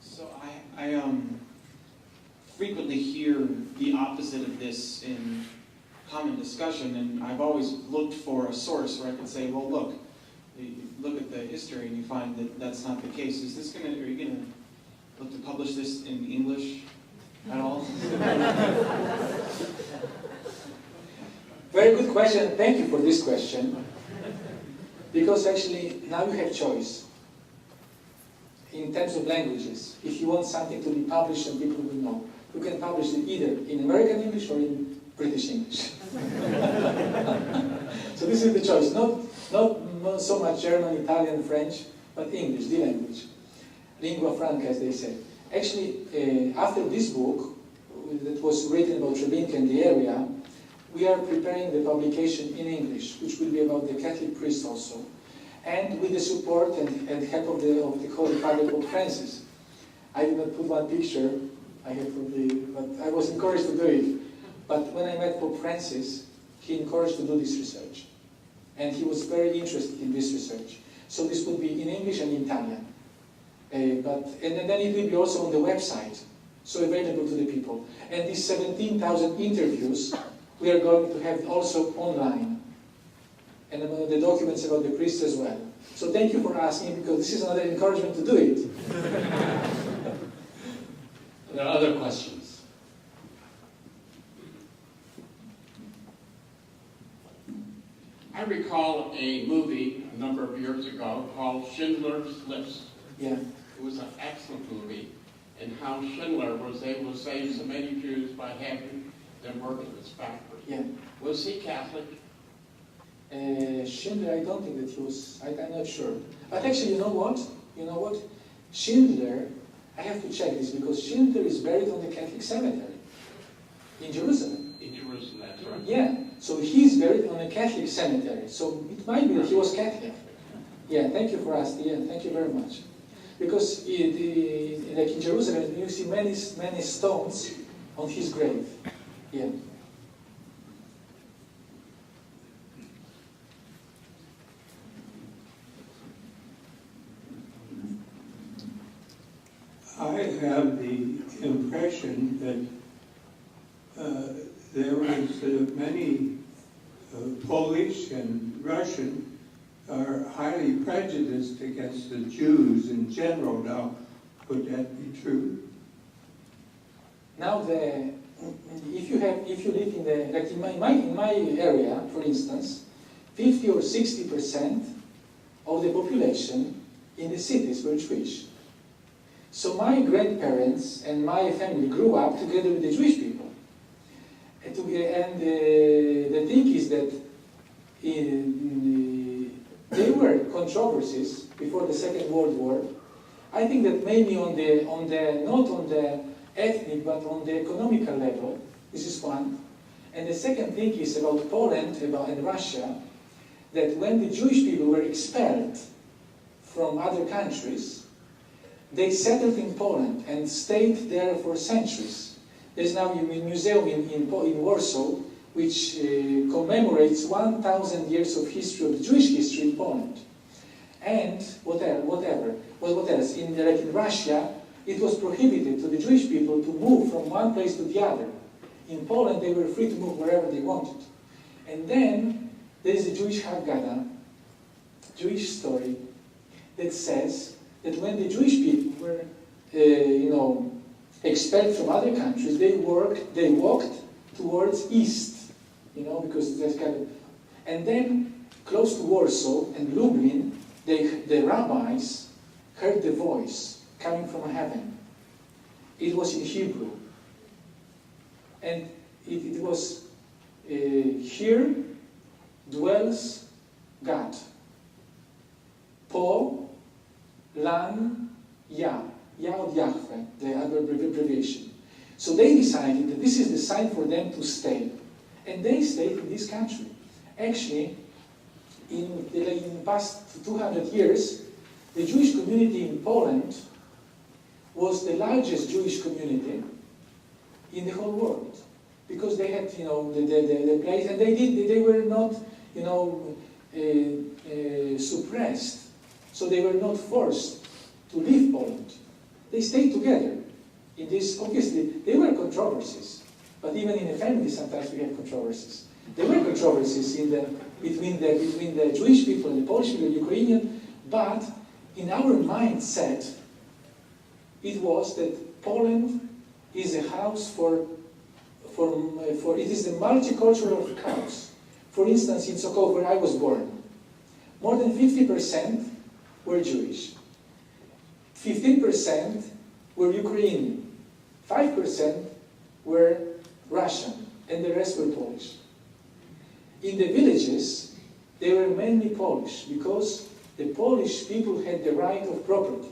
So I frequently hear the opposite of this in common discussion, and I've always looked for a source where I could say, well, look, you look at the history and you find that that's not the case. Are you going to look to publish this in English at all? Very good question. Thank you for this question. Because actually, now you have choice in terms of languages. If you want something to be published and people will know, you can publish it either in American English or in British English. So this is the choice. Not so much German, Italian, French, but English, the language. Lingua franca, as they say. Actually, after this book, that was written about Treblinka and the area, we are preparing the publication in English, which will be about the Catholic priest also, and with the support and help of the Holy Father Pope Francis. I did not put one picture, but I was encouraged to do it. But when I met Pope Francis, he encouraged to do this research. And he was very interested in this research. So this would be in English and in Italian. And then it will be also on the website, so available to the people. And these 17,000 interviews, we are going to have also online. And about the documents about the priests as well. So thank you for asking, because this is another encouragement to do it. Are there other questions? I recall a movie a number of years ago called Schindler's List. Yeah. It was an excellent movie, and how Schindler was able to save so many Jews by having them work in this factory. Yeah. Was he Catholic? Schindler, I don't think that he was, I'm not sure. But actually, you know what? Schindler, I have to check this, because Schindler is buried on the Catholic cemetery in Jerusalem. In Jerusalem, that's right. Yeah, so he's buried on a Catholic cemetery. So it might be that he was Catholic. Yeah, thank you for asking. Yeah, thank you very much. Because like in Jerusalem, you see many stones on his grave. Yeah. I have the impression that there was many Polish and Russian are highly prejudiced against the Jews in general. Now, would that be true? Now, if you live in the, like in my area, for instance, 50 or 60% of the population in the cities were Jewish. So my grandparents and my family grew up together with the Jewish people. And the thing is that there were controversies before the Second World War. I think that mainly not on the ethnic, but on the economical level. This is one. And the second thing is about Poland and Russia, that when the Jewish people were expelled from other countries, they settled in Poland and stayed there for centuries. There's now a museum in Warsaw which commemorates 1,000 years of history, of Jewish history in Poland. And whatever. Well, what else? Like in Russia, it was prohibited to the Jewish people to move from one place to the other. In Poland, they were free to move wherever they wanted. And then there is a Jewish Haggadah, Jewish story, that says that when the Jewish people were, expelled from other countries, they walked towards east, because that's kind of, and then close to Warsaw and Lublin, the rabbis heard the voice coming from heaven. It was in Hebrew, and it was, here dwells God. Po, Lan, Ya. Ya of Yahweh, the other abbreviation. So they decided that this is the sign for them to stay. And they stayed in this country. Actually, in the past 200 years, the Jewish community in Poland was the largest Jewish community in the whole world. Because they had, the place, and they were not, suppressed. So they were not forced to leave Poland. They stayed together. In this, obviously, there were controversies, but even in a family, sometimes we have controversies. There were controversies between the Jewish people and the Polish people, the Ukrainian, but in our mindset, it was that Poland is a house it is a multicultural house. For instance, in Sokoł, where I was born, more than 50% were Jewish. 15% were Ukrainian. 5% were Russian, and the rest were Polish. In the villages, they were mainly Polish, because the Polish people had the right of property.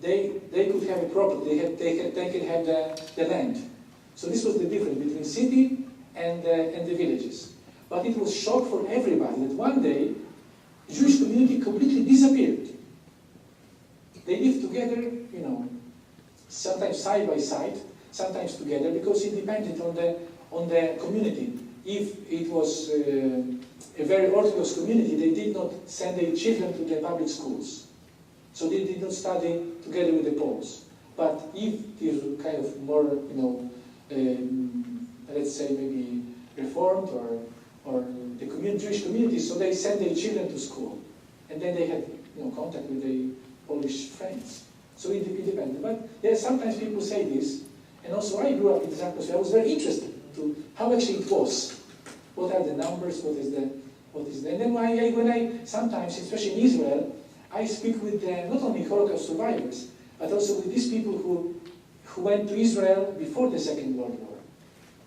They could have a property, they could have the land. So this was the difference between city and the villages. But it was a shock for everybody that one day, the Jewish community completely disappeared. They lived together, sometimes side by side, sometimes together, because it depended on the community. If it was a very Orthodox community, they did not send their children to the public schools. So they did not study together with the Poles. But if it was kind of more, let's say maybe Reformed or the Jewish community, so they sent their children to school. And then they had contact with their Polish friends. So it depended. But sometimes people say this, and also I grew up in this atmosphere. I was very interested to how actually it was. What are the numbers? What is the? And then when I sometimes, especially in Israel, I speak with not only Holocaust survivors, but also with these people who went to Israel before the Second World War.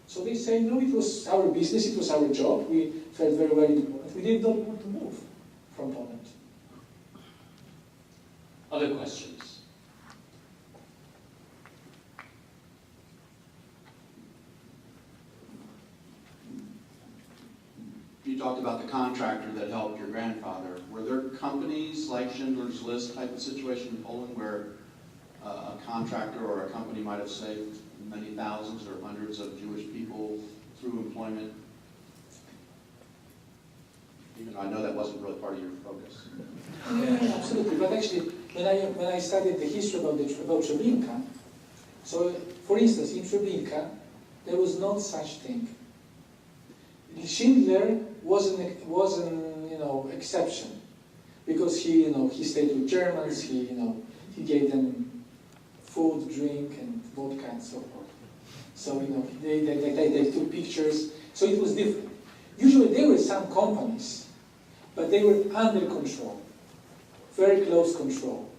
So they say, no, it was our business, it was our job. We felt very, very important. We did not want to move from Poland. Other questions? You talked about the contractor that helped your grandfather. Were there companies like Schindler's List type of situation in Poland where a contractor or a company might have saved many thousands or hundreds of Jewish people through employment? Even though I know that wasn't really part of your focus. Yeah, absolutely. But actually, when I studied the history about Treblinka, so for instance, in Treblinka, there was no such thing. Schindler was an exception, because he stayed with Germans. He gave them food, drink, and vodka and so forth. So they took pictures. So it was different. Usually there were some companies, but they were under control, very close control.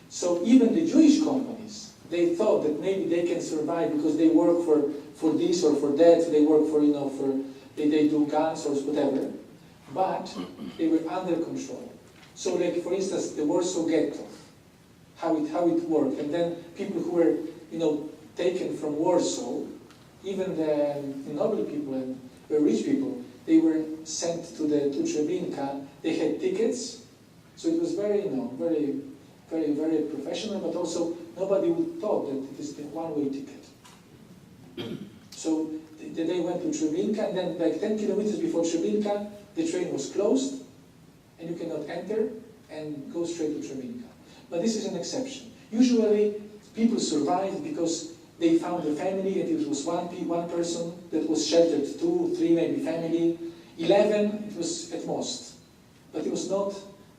So even the Jewish companies, they thought that maybe they can survive because they work for this or for that. So they work they do guns or whatever, but they were under control. So like, for instance, the Warsaw Ghetto, how it worked, and then people who were, taken from Warsaw, even the noble people and the rich people, they were sent to Treblinka. They had tickets, so it was very, very, very, very professional, but also nobody would thought that it is the one-way ticket. So they went to Treblinka, and then like 10 kilometers before Treblinka, the train was closed, and you cannot enter and go straight to Treblinka. But this is an exception. Usually, people survived because they found a family, and it was one person that was sheltered, 2, 3 maybe family, 11 it was at most, but it was not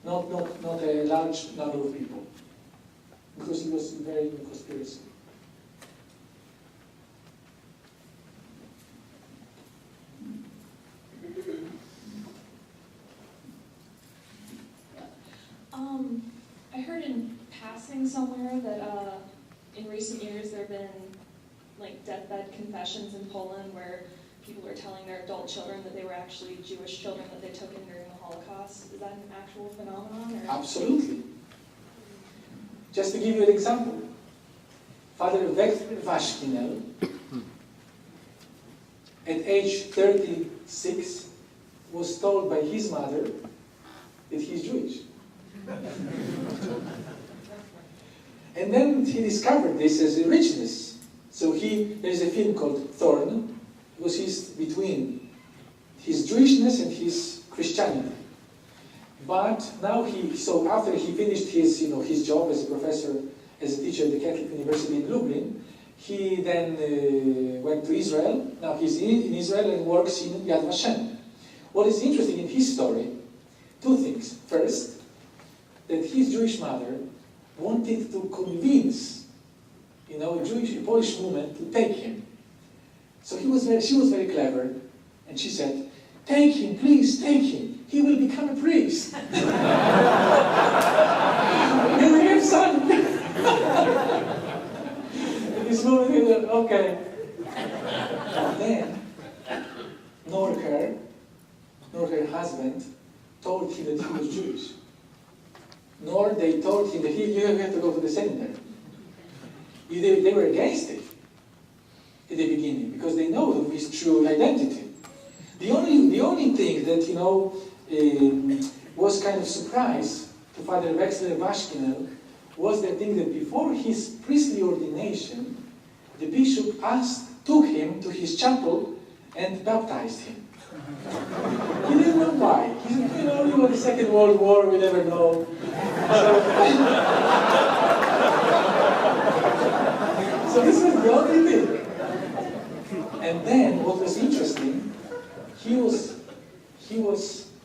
a large number of people, because it was very conspiracy. I heard in passing somewhere that in recent years there have been like deathbed confessions in Poland where people were telling their adult children that they were actually Jewish children that they took in during the Holocaust. Is that an actual phenomenon? Or? Absolutely. Just to give you an example, Father Rytel-Andrianik, at age 36, was told by his mother that he's Jewish. And then he discovered this as a richness. So there's a film called Thorn, because he's between his Jewishness and his Christianity. But now so after he finished his job as a professor, as a teacher at the Catholic University in Lublin, he then went to Israel. Now he's in Israel and works in Yad Vashem. What is interesting in his story, two things. First, that his Jewish mother wanted to convince, a Polish woman to take him. So she was very clever, and she said, "Take him, please, take him. He will become a priest. You will have son." And this woman said, "Okay." But then, nor her husband told him that he was Jewish. Nor they told him that you have to go to the seminary. They were against it at the beginning because they know his true identity. The only thing that was kind of surprise to Father Rytel-Andrianik was the thing that before his priestly ordination, the bishop took him to his chapel and baptized him. He didn't know why. He said, it was the Second World War, we never know. So this was the only thing. And then, what was interesting, he was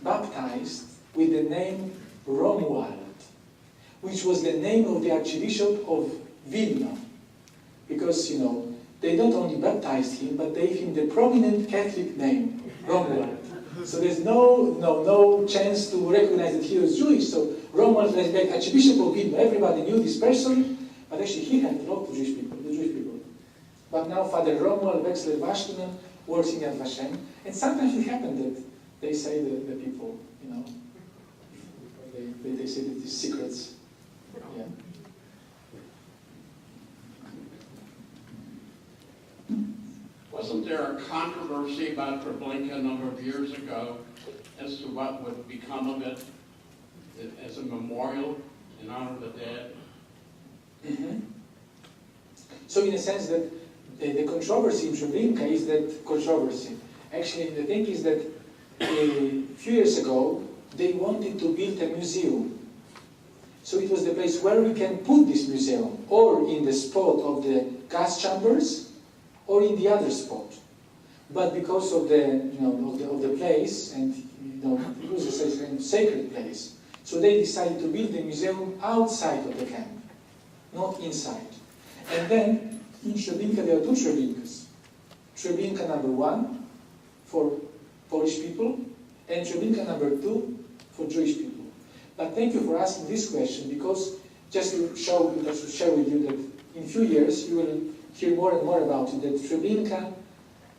baptized with the name Romuald, which was the name of the Archbishop of Vilna. Because, they not only baptized him, but gave him the prominent Catholic name, Romuald. So there's no chance to recognize that he was Jewish. So Romuald, like Archbishop of Vilna, everybody knew this person, but actually he had talked to the Jewish people. But now Father Romuald Rytel-Andrianik works in Yad Vashem, and sometimes it happened that they say the people, they say that these secrets. Yeah. Wasn't there a controversy about Treblinka a number of years ago as to what would become of it as a memorial in honor of the dead? Mm-hmm. So in a sense that the controversy in Treblinka is that controversy. Actually, the thing is that a few years ago, they wanted to build a museum. So it was the place where we can put this museum, or in the spot of the gas chambers, or in the other spot. But because of the place, and it was a sacred place, so they decided to build the museum outside of the camp, not inside. And then in Treblinka there are two Treblinkas. Treblinka number 1 for Polish people, and Treblinka number 2 for Jewish people. But thank you for asking this question, because just to share with you that in a few years you will hear more and more about it, that Treblinka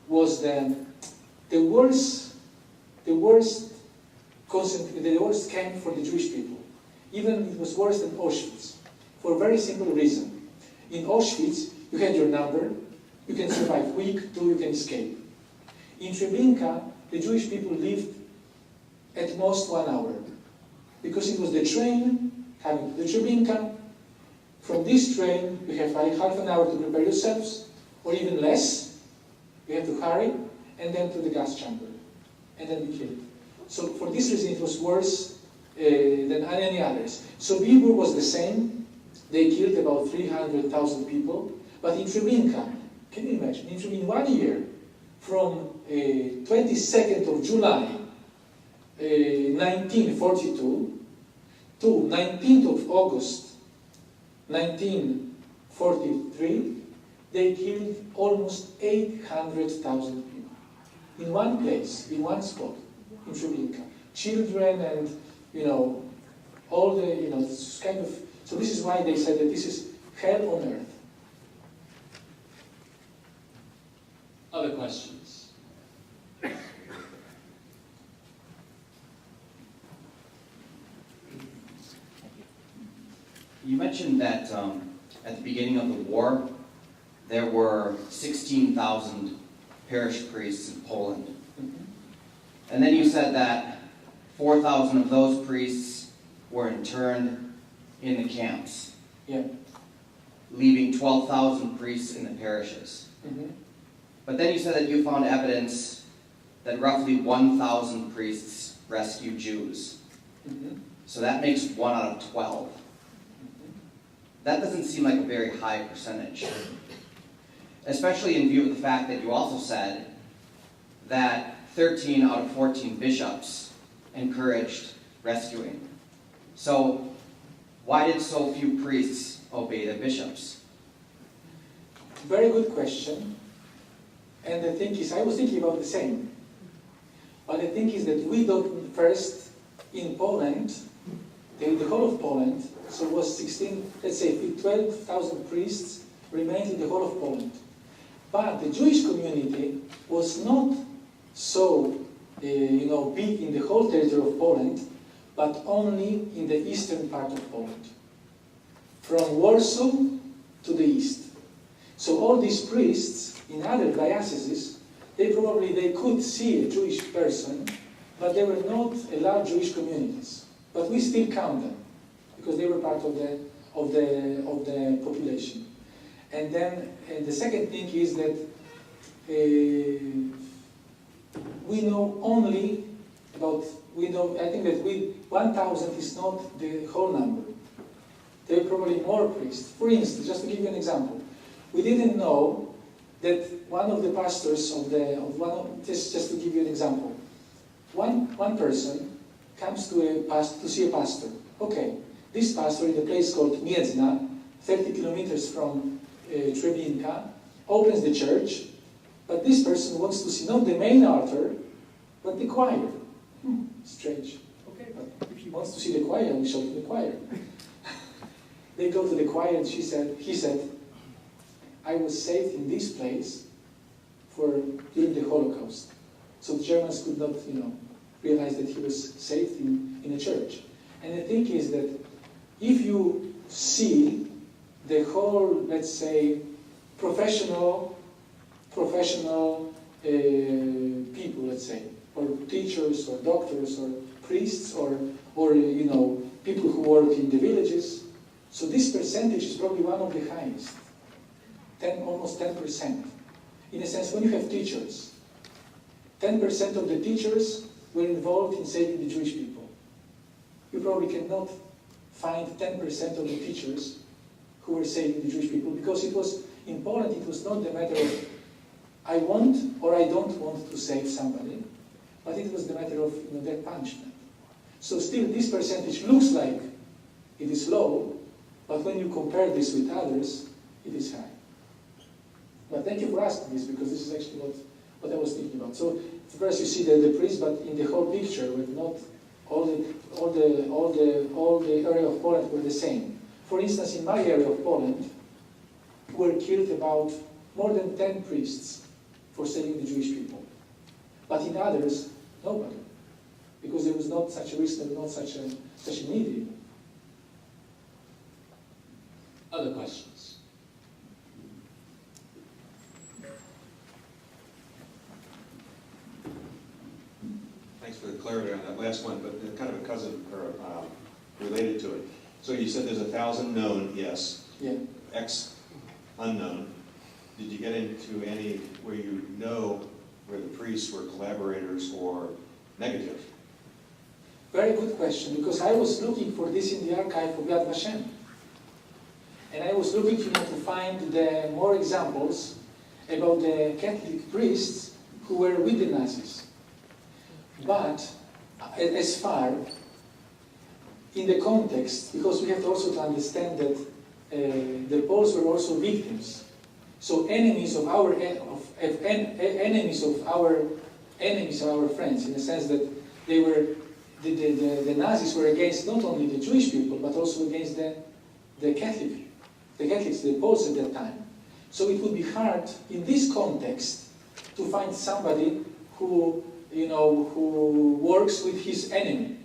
was the worst camp for the Jewish people. Even it was worse than Auschwitz, for a very simple reason. In Auschwitz, you had your number, you can survive week, 2, you can escape. In Treblinka, the Jewish people lived at most 1 hour, because it was the train coming to the Treblinka. From this train, you have like half an hour to prepare yourselves, or even less. You have to hurry, and then to the gas chamber, and then be killed. So for this reason, it was worse than any others. So Biber was the same. They killed about 300,000 people. But in Treblinka, can you imagine, in 1 year, from 22nd of July 1942 to 19th of August 1943, they killed almost 800,000 people. In one place, in one spot, in Treblinka. Children and, all the, it's kind of, so this is why they said that this is hell on earth. Other questions? You mentioned that at the beginning of the war, there were 16,000 parish priests in Poland. And then you said that 4,000 of those priests were interned in the camps, Yeah. leaving 12,000 priests in the parishes. But then you said that you found evidence that roughly 1,000 priests rescued Jews. So that makes 1 out of 12. That doesn't seem like a very high percentage, especially in view of the fact that you also said that 13 out of 14 bishops encouraged rescuing. So why did so few priests obey the bishops? Very good question. And the thing is, I was thinking about the same. But the thing is that we don't, first, in Poland, the whole of Poland, so it was 16, let's say 12,000 priests remained in the whole of Poland. But the Jewish community was not so, big in the whole territory of Poland, but only in the eastern part of Poland, from Warsaw to the east. So all these priests in other dioceses, they could see a Jewish person, but they were not a large Jewish communities. But we still count them because they were part of the population. And then the second thing is that we know only about, I think that 1,000 is not the whole number. There are probably more priests. For instance, just to give you an example, we didn't know that one of the pastors just to give you an example, one person comes to see a pastor. Okay, this pastor in a place called Miedzna, 30 kilometers from Treblinka, opens the church, but this person wants to see not the main altar, but the choir. Strange. Okay, but if he wants to see the choir, we show the choir. They go to the choir, and he said, I was saved in this place during the Holocaust. So the Germans could not, realize that he was saved in a church. And the thing is that if you see the whole, let's say, professional people, let's say, or teachers, or doctors, or priests, or people who work in the villages, so this percentage is probably one of the highest, almost 10%. In a sense, when you have teachers, 10% of the teachers were involved in saving the Jewish people. You probably cannot find 10% of the teachers who were saving the Jewish people, because in Poland, it was not the matter of I want or I don't want to save somebody, but it was the matter of their punishment. So still, this percentage looks like it is low, but when you compare this with others, it is high. But thank you for asking this, because this is actually what I was thinking about. So first you see the priest, but in the whole picture, with not all the area of Poland were the same. For instance, in my area of Poland, were killed about more than 10 priests for saving the Jewish people. But in others, nobody, because there was not such a risk and not such a need. Other questions? Thanks for the clarity on that last one, but kind of a cousin or related to it. So you said there's 1,000 known, yes. Yeah. X unknown. Did you get into any where you know where the priests were collaborators or negative? Very good question, because I was looking for this in the archive of Yad Vashem. And I was looking to find more examples about the Catholic priests who were with the Nazis. But as far in the context, because we have also to understand that the Poles were also victims. So enemies of our friends, in the sense that they were the Nazis were against not only the Jewish people but also against the Catholics, the Poles at that time. So it would be hard in this context to find somebody who works with his enemy,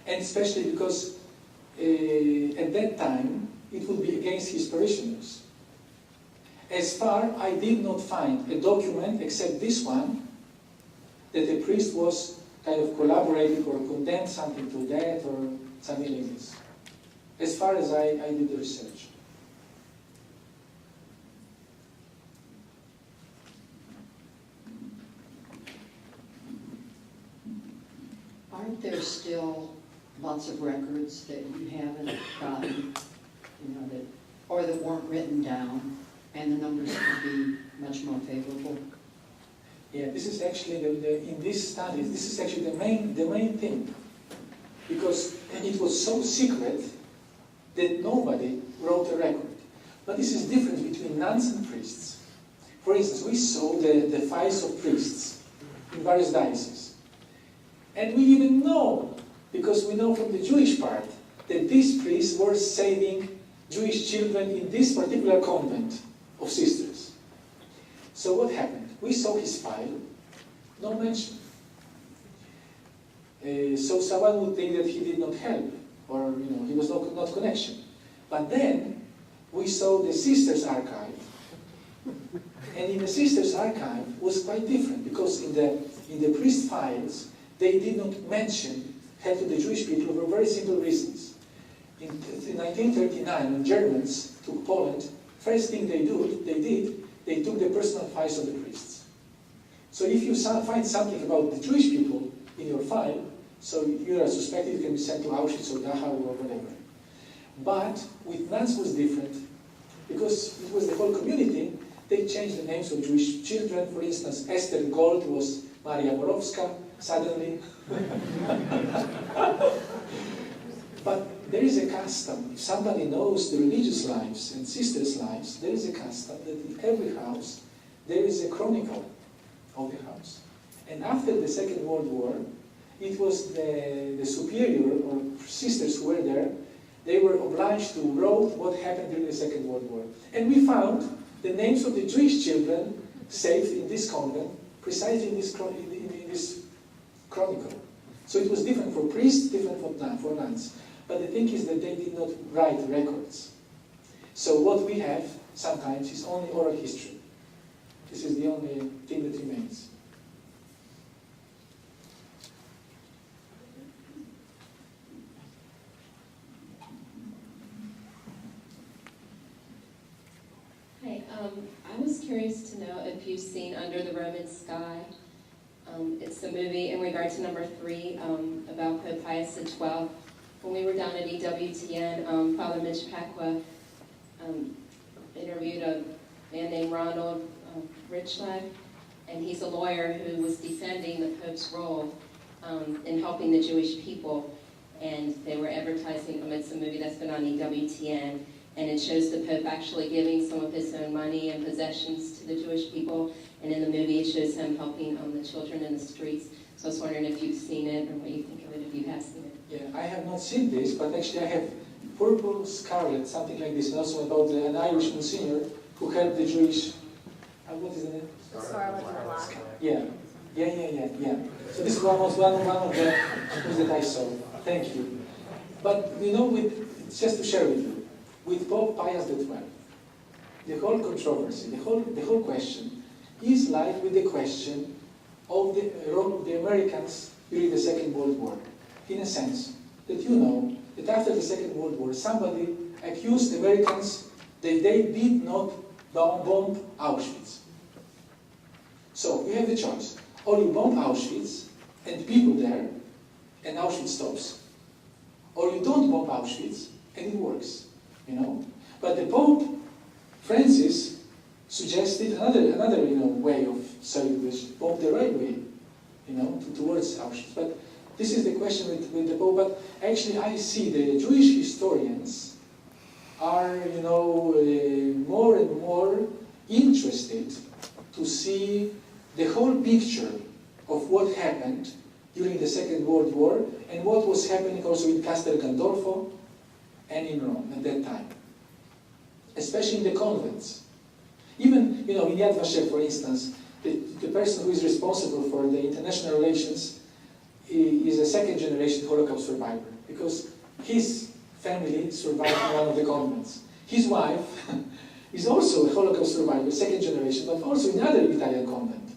and especially because at that time it would be against his parishioners. As far, I did not find a document, except this one, that the priest was kind of collaborating or condemned something to death or something like this. As far as I did the research. Aren't there still lots of records that you haven't gotten, you know, that, or that weren't written down, and the numbers could be much more favorable? Yeah, this is actually in this study. This is actually the main thing, because it was so secret that nobody wrote a record. But this is different between nuns and priests. For instance, we saw the files of priests in various dioceses, and we even know, because we know from the Jewish part, that these priests were saving Jewish children in this particular convent of sisters. So what happened? We saw his file, no mention. So someone would think that he did not help, or he was not connection. But then we saw the sisters' archive, and in the sisters' archive was quite different, because in the priest files they did not mention help to the Jewish people for very simple reasons. In 1939, when Germans took Poland, first thing they took the personal files of the priests. So if you find something about the Jewish people in your file, so you are suspected, you can be sent to Auschwitz or Dachau or whatever. But with nuns was different, because it was the whole community. They changed the names of Jewish children. For instance, Esther Gold was Maria Borowska, suddenly. But there is a custom, if somebody knows the religious lives and sisters' lives, there is a custom that in every house there is a chronicle of the house. And after the Second World War, it was the superior or sisters who were there, they were obliged to write what happened during the Second World War. And we found the names of the Jewish children saved in this convent, precisely in this chronicle. So it was different for priests, different for nuns. But the thing is that they did not write records. So what we have sometimes is only oral history. This is the only thing that remains. Hi, I was curious to know if you've seen Under the Roman Sky. It's a movie in regard to number 3 about Pope Pius XII. When we were down at EWTN, Father Mitch Pacwa interviewed a man named Ronald Richlag, and he's a lawyer who was defending the Pope's role in helping the Jewish people. And they were advertising, it's a movie that's been on EWTN, and it shows the Pope actually giving some of his own money and possessions to the Jewish people. And in the movie, it shows him helping the children in the streets. So I was wondering if you've seen it, or what you think of it, if you have seen it. Yeah, I have not seen this, but actually I have Purple Scarlet, something like this, and also about an Irish Monsignor who helped the Jewish. What is the name? The Scarlet and Black. Yeah. So this one was one of the things that I saw. Thank you. But just to share with you, with Pope Pius XII, the whole controversy, the whole question is like with the question of the role of the Americans during the Second World War. In a sense, that that after the Second World War, somebody accused Americans that they did not bomb Auschwitz. So you have the choice. Or you bomb Auschwitz and people there, and Auschwitz stops. Or you don't bomb Auschwitz and it works. But the Pope Francis suggested another way of saying this, bomb the railway, towards Auschwitz. But this is the question with the Pope. But actually, I see the Jewish historians are, more and more interested to see the whole picture of what happened during the Second World War and what was happening also in Castel Gandolfo and in Rome at that time, especially in the convents. Even, in Yad Vashem, for instance, the person who is responsible for the international relations is a second-generation Holocaust survivor, because his family survived in one of the convents. His wife is also a Holocaust survivor, second generation, but also in another Italian convent.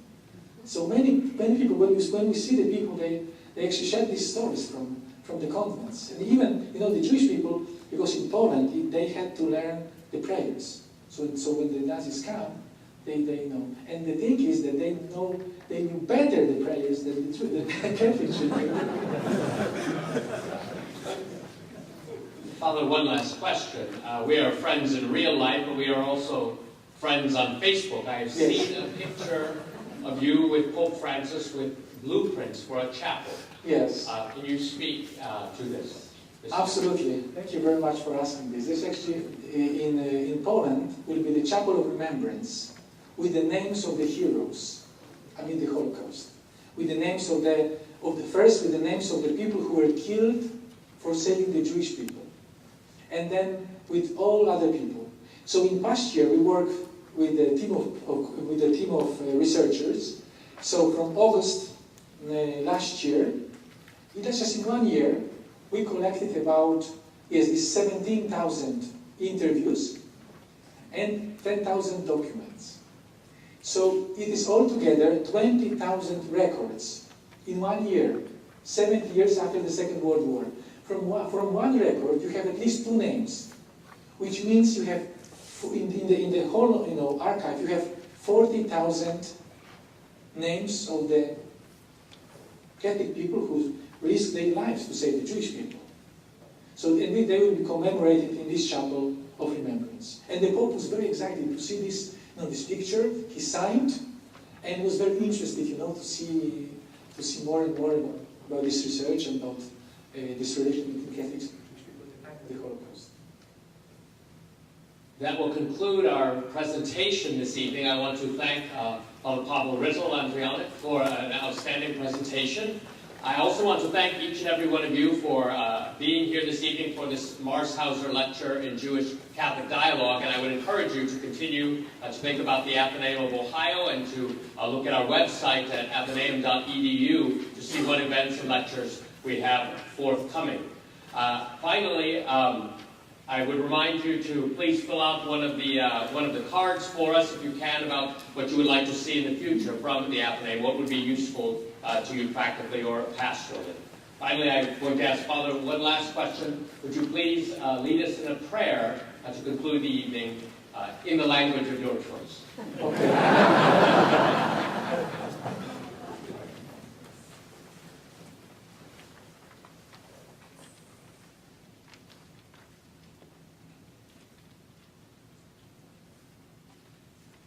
So many people, when we see the people, they actually share these stories from the convents. And even, the Jewish people, because in Poland, they had to learn the prayers. So when the Nazis come, they know. And the thing is that they knew better the prayers than the Catholic Jews. Father, one last question. We are friends in real life, but we are also friends on Facebook. I have seen a picture of you with Pope Francis with blueprints for a chapel. Yes. Can you speak to this? Absolutely. Thank you very much for asking this. This actually, in Poland, will be the Chapel of Remembrance with the names of the heroes, the Holocaust. With the names of the names of the people who were killed for saving the Jewish people. And then with all other people. So in past year, we worked with a team of researchers. So from August last year, just in 1 year, we collected about 17,000 interviews and 10,000 documents. So it is altogether 20,000 records in 1 year, 70 years after the Second World War. From one record, you have at least 2 names, which means you have, in the whole archive, you have 40,000 names of the Catholic people who risked their lives to save the Jewish people. So they will be commemorated in this chapel of remembrance. And the Pope was very excited to see this, this picture. He signed, and was very interested, to see more and more about this research and about this relation between Catholics and Jewish people at the time of the Holocaust. That will conclude our presentation this evening. I want to thank Father Paweł Rytel-Andrianik for an outstanding presentation. I also want to thank each and every one of you for being here this evening for this Marshauser lecture in Jewish Catholic dialogue, and I would encourage you to continue to think about the Athenaeum of Ohio and to look at our website at athenaeum.edu to see what events and lectures we have forthcoming. Finally, I would remind you to please fill out one of the cards for us, if you can, about what you would like to see in the future from the Athenaeum, what would be useful to you practically or pastorally. Finally, I'm going to ask Father one last question. Would you please lead us in a prayer to conclude the evening in the language of your choice? Okay.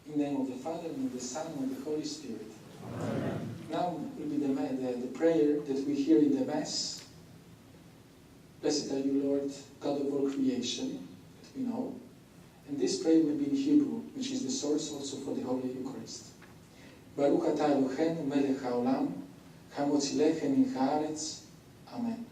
In the name of the Father, and of the Son, and of the Holy Spirit. Amen. Now will be the prayer that we hear in the Mass. Blessed are you, Lord, God of all creation, that we know. And this prayer will be in Hebrew, which is the source also for the Holy Eucharist. Baruch atah Eloheinu melech haolam, hamotzi lechem min haaretz. Amen.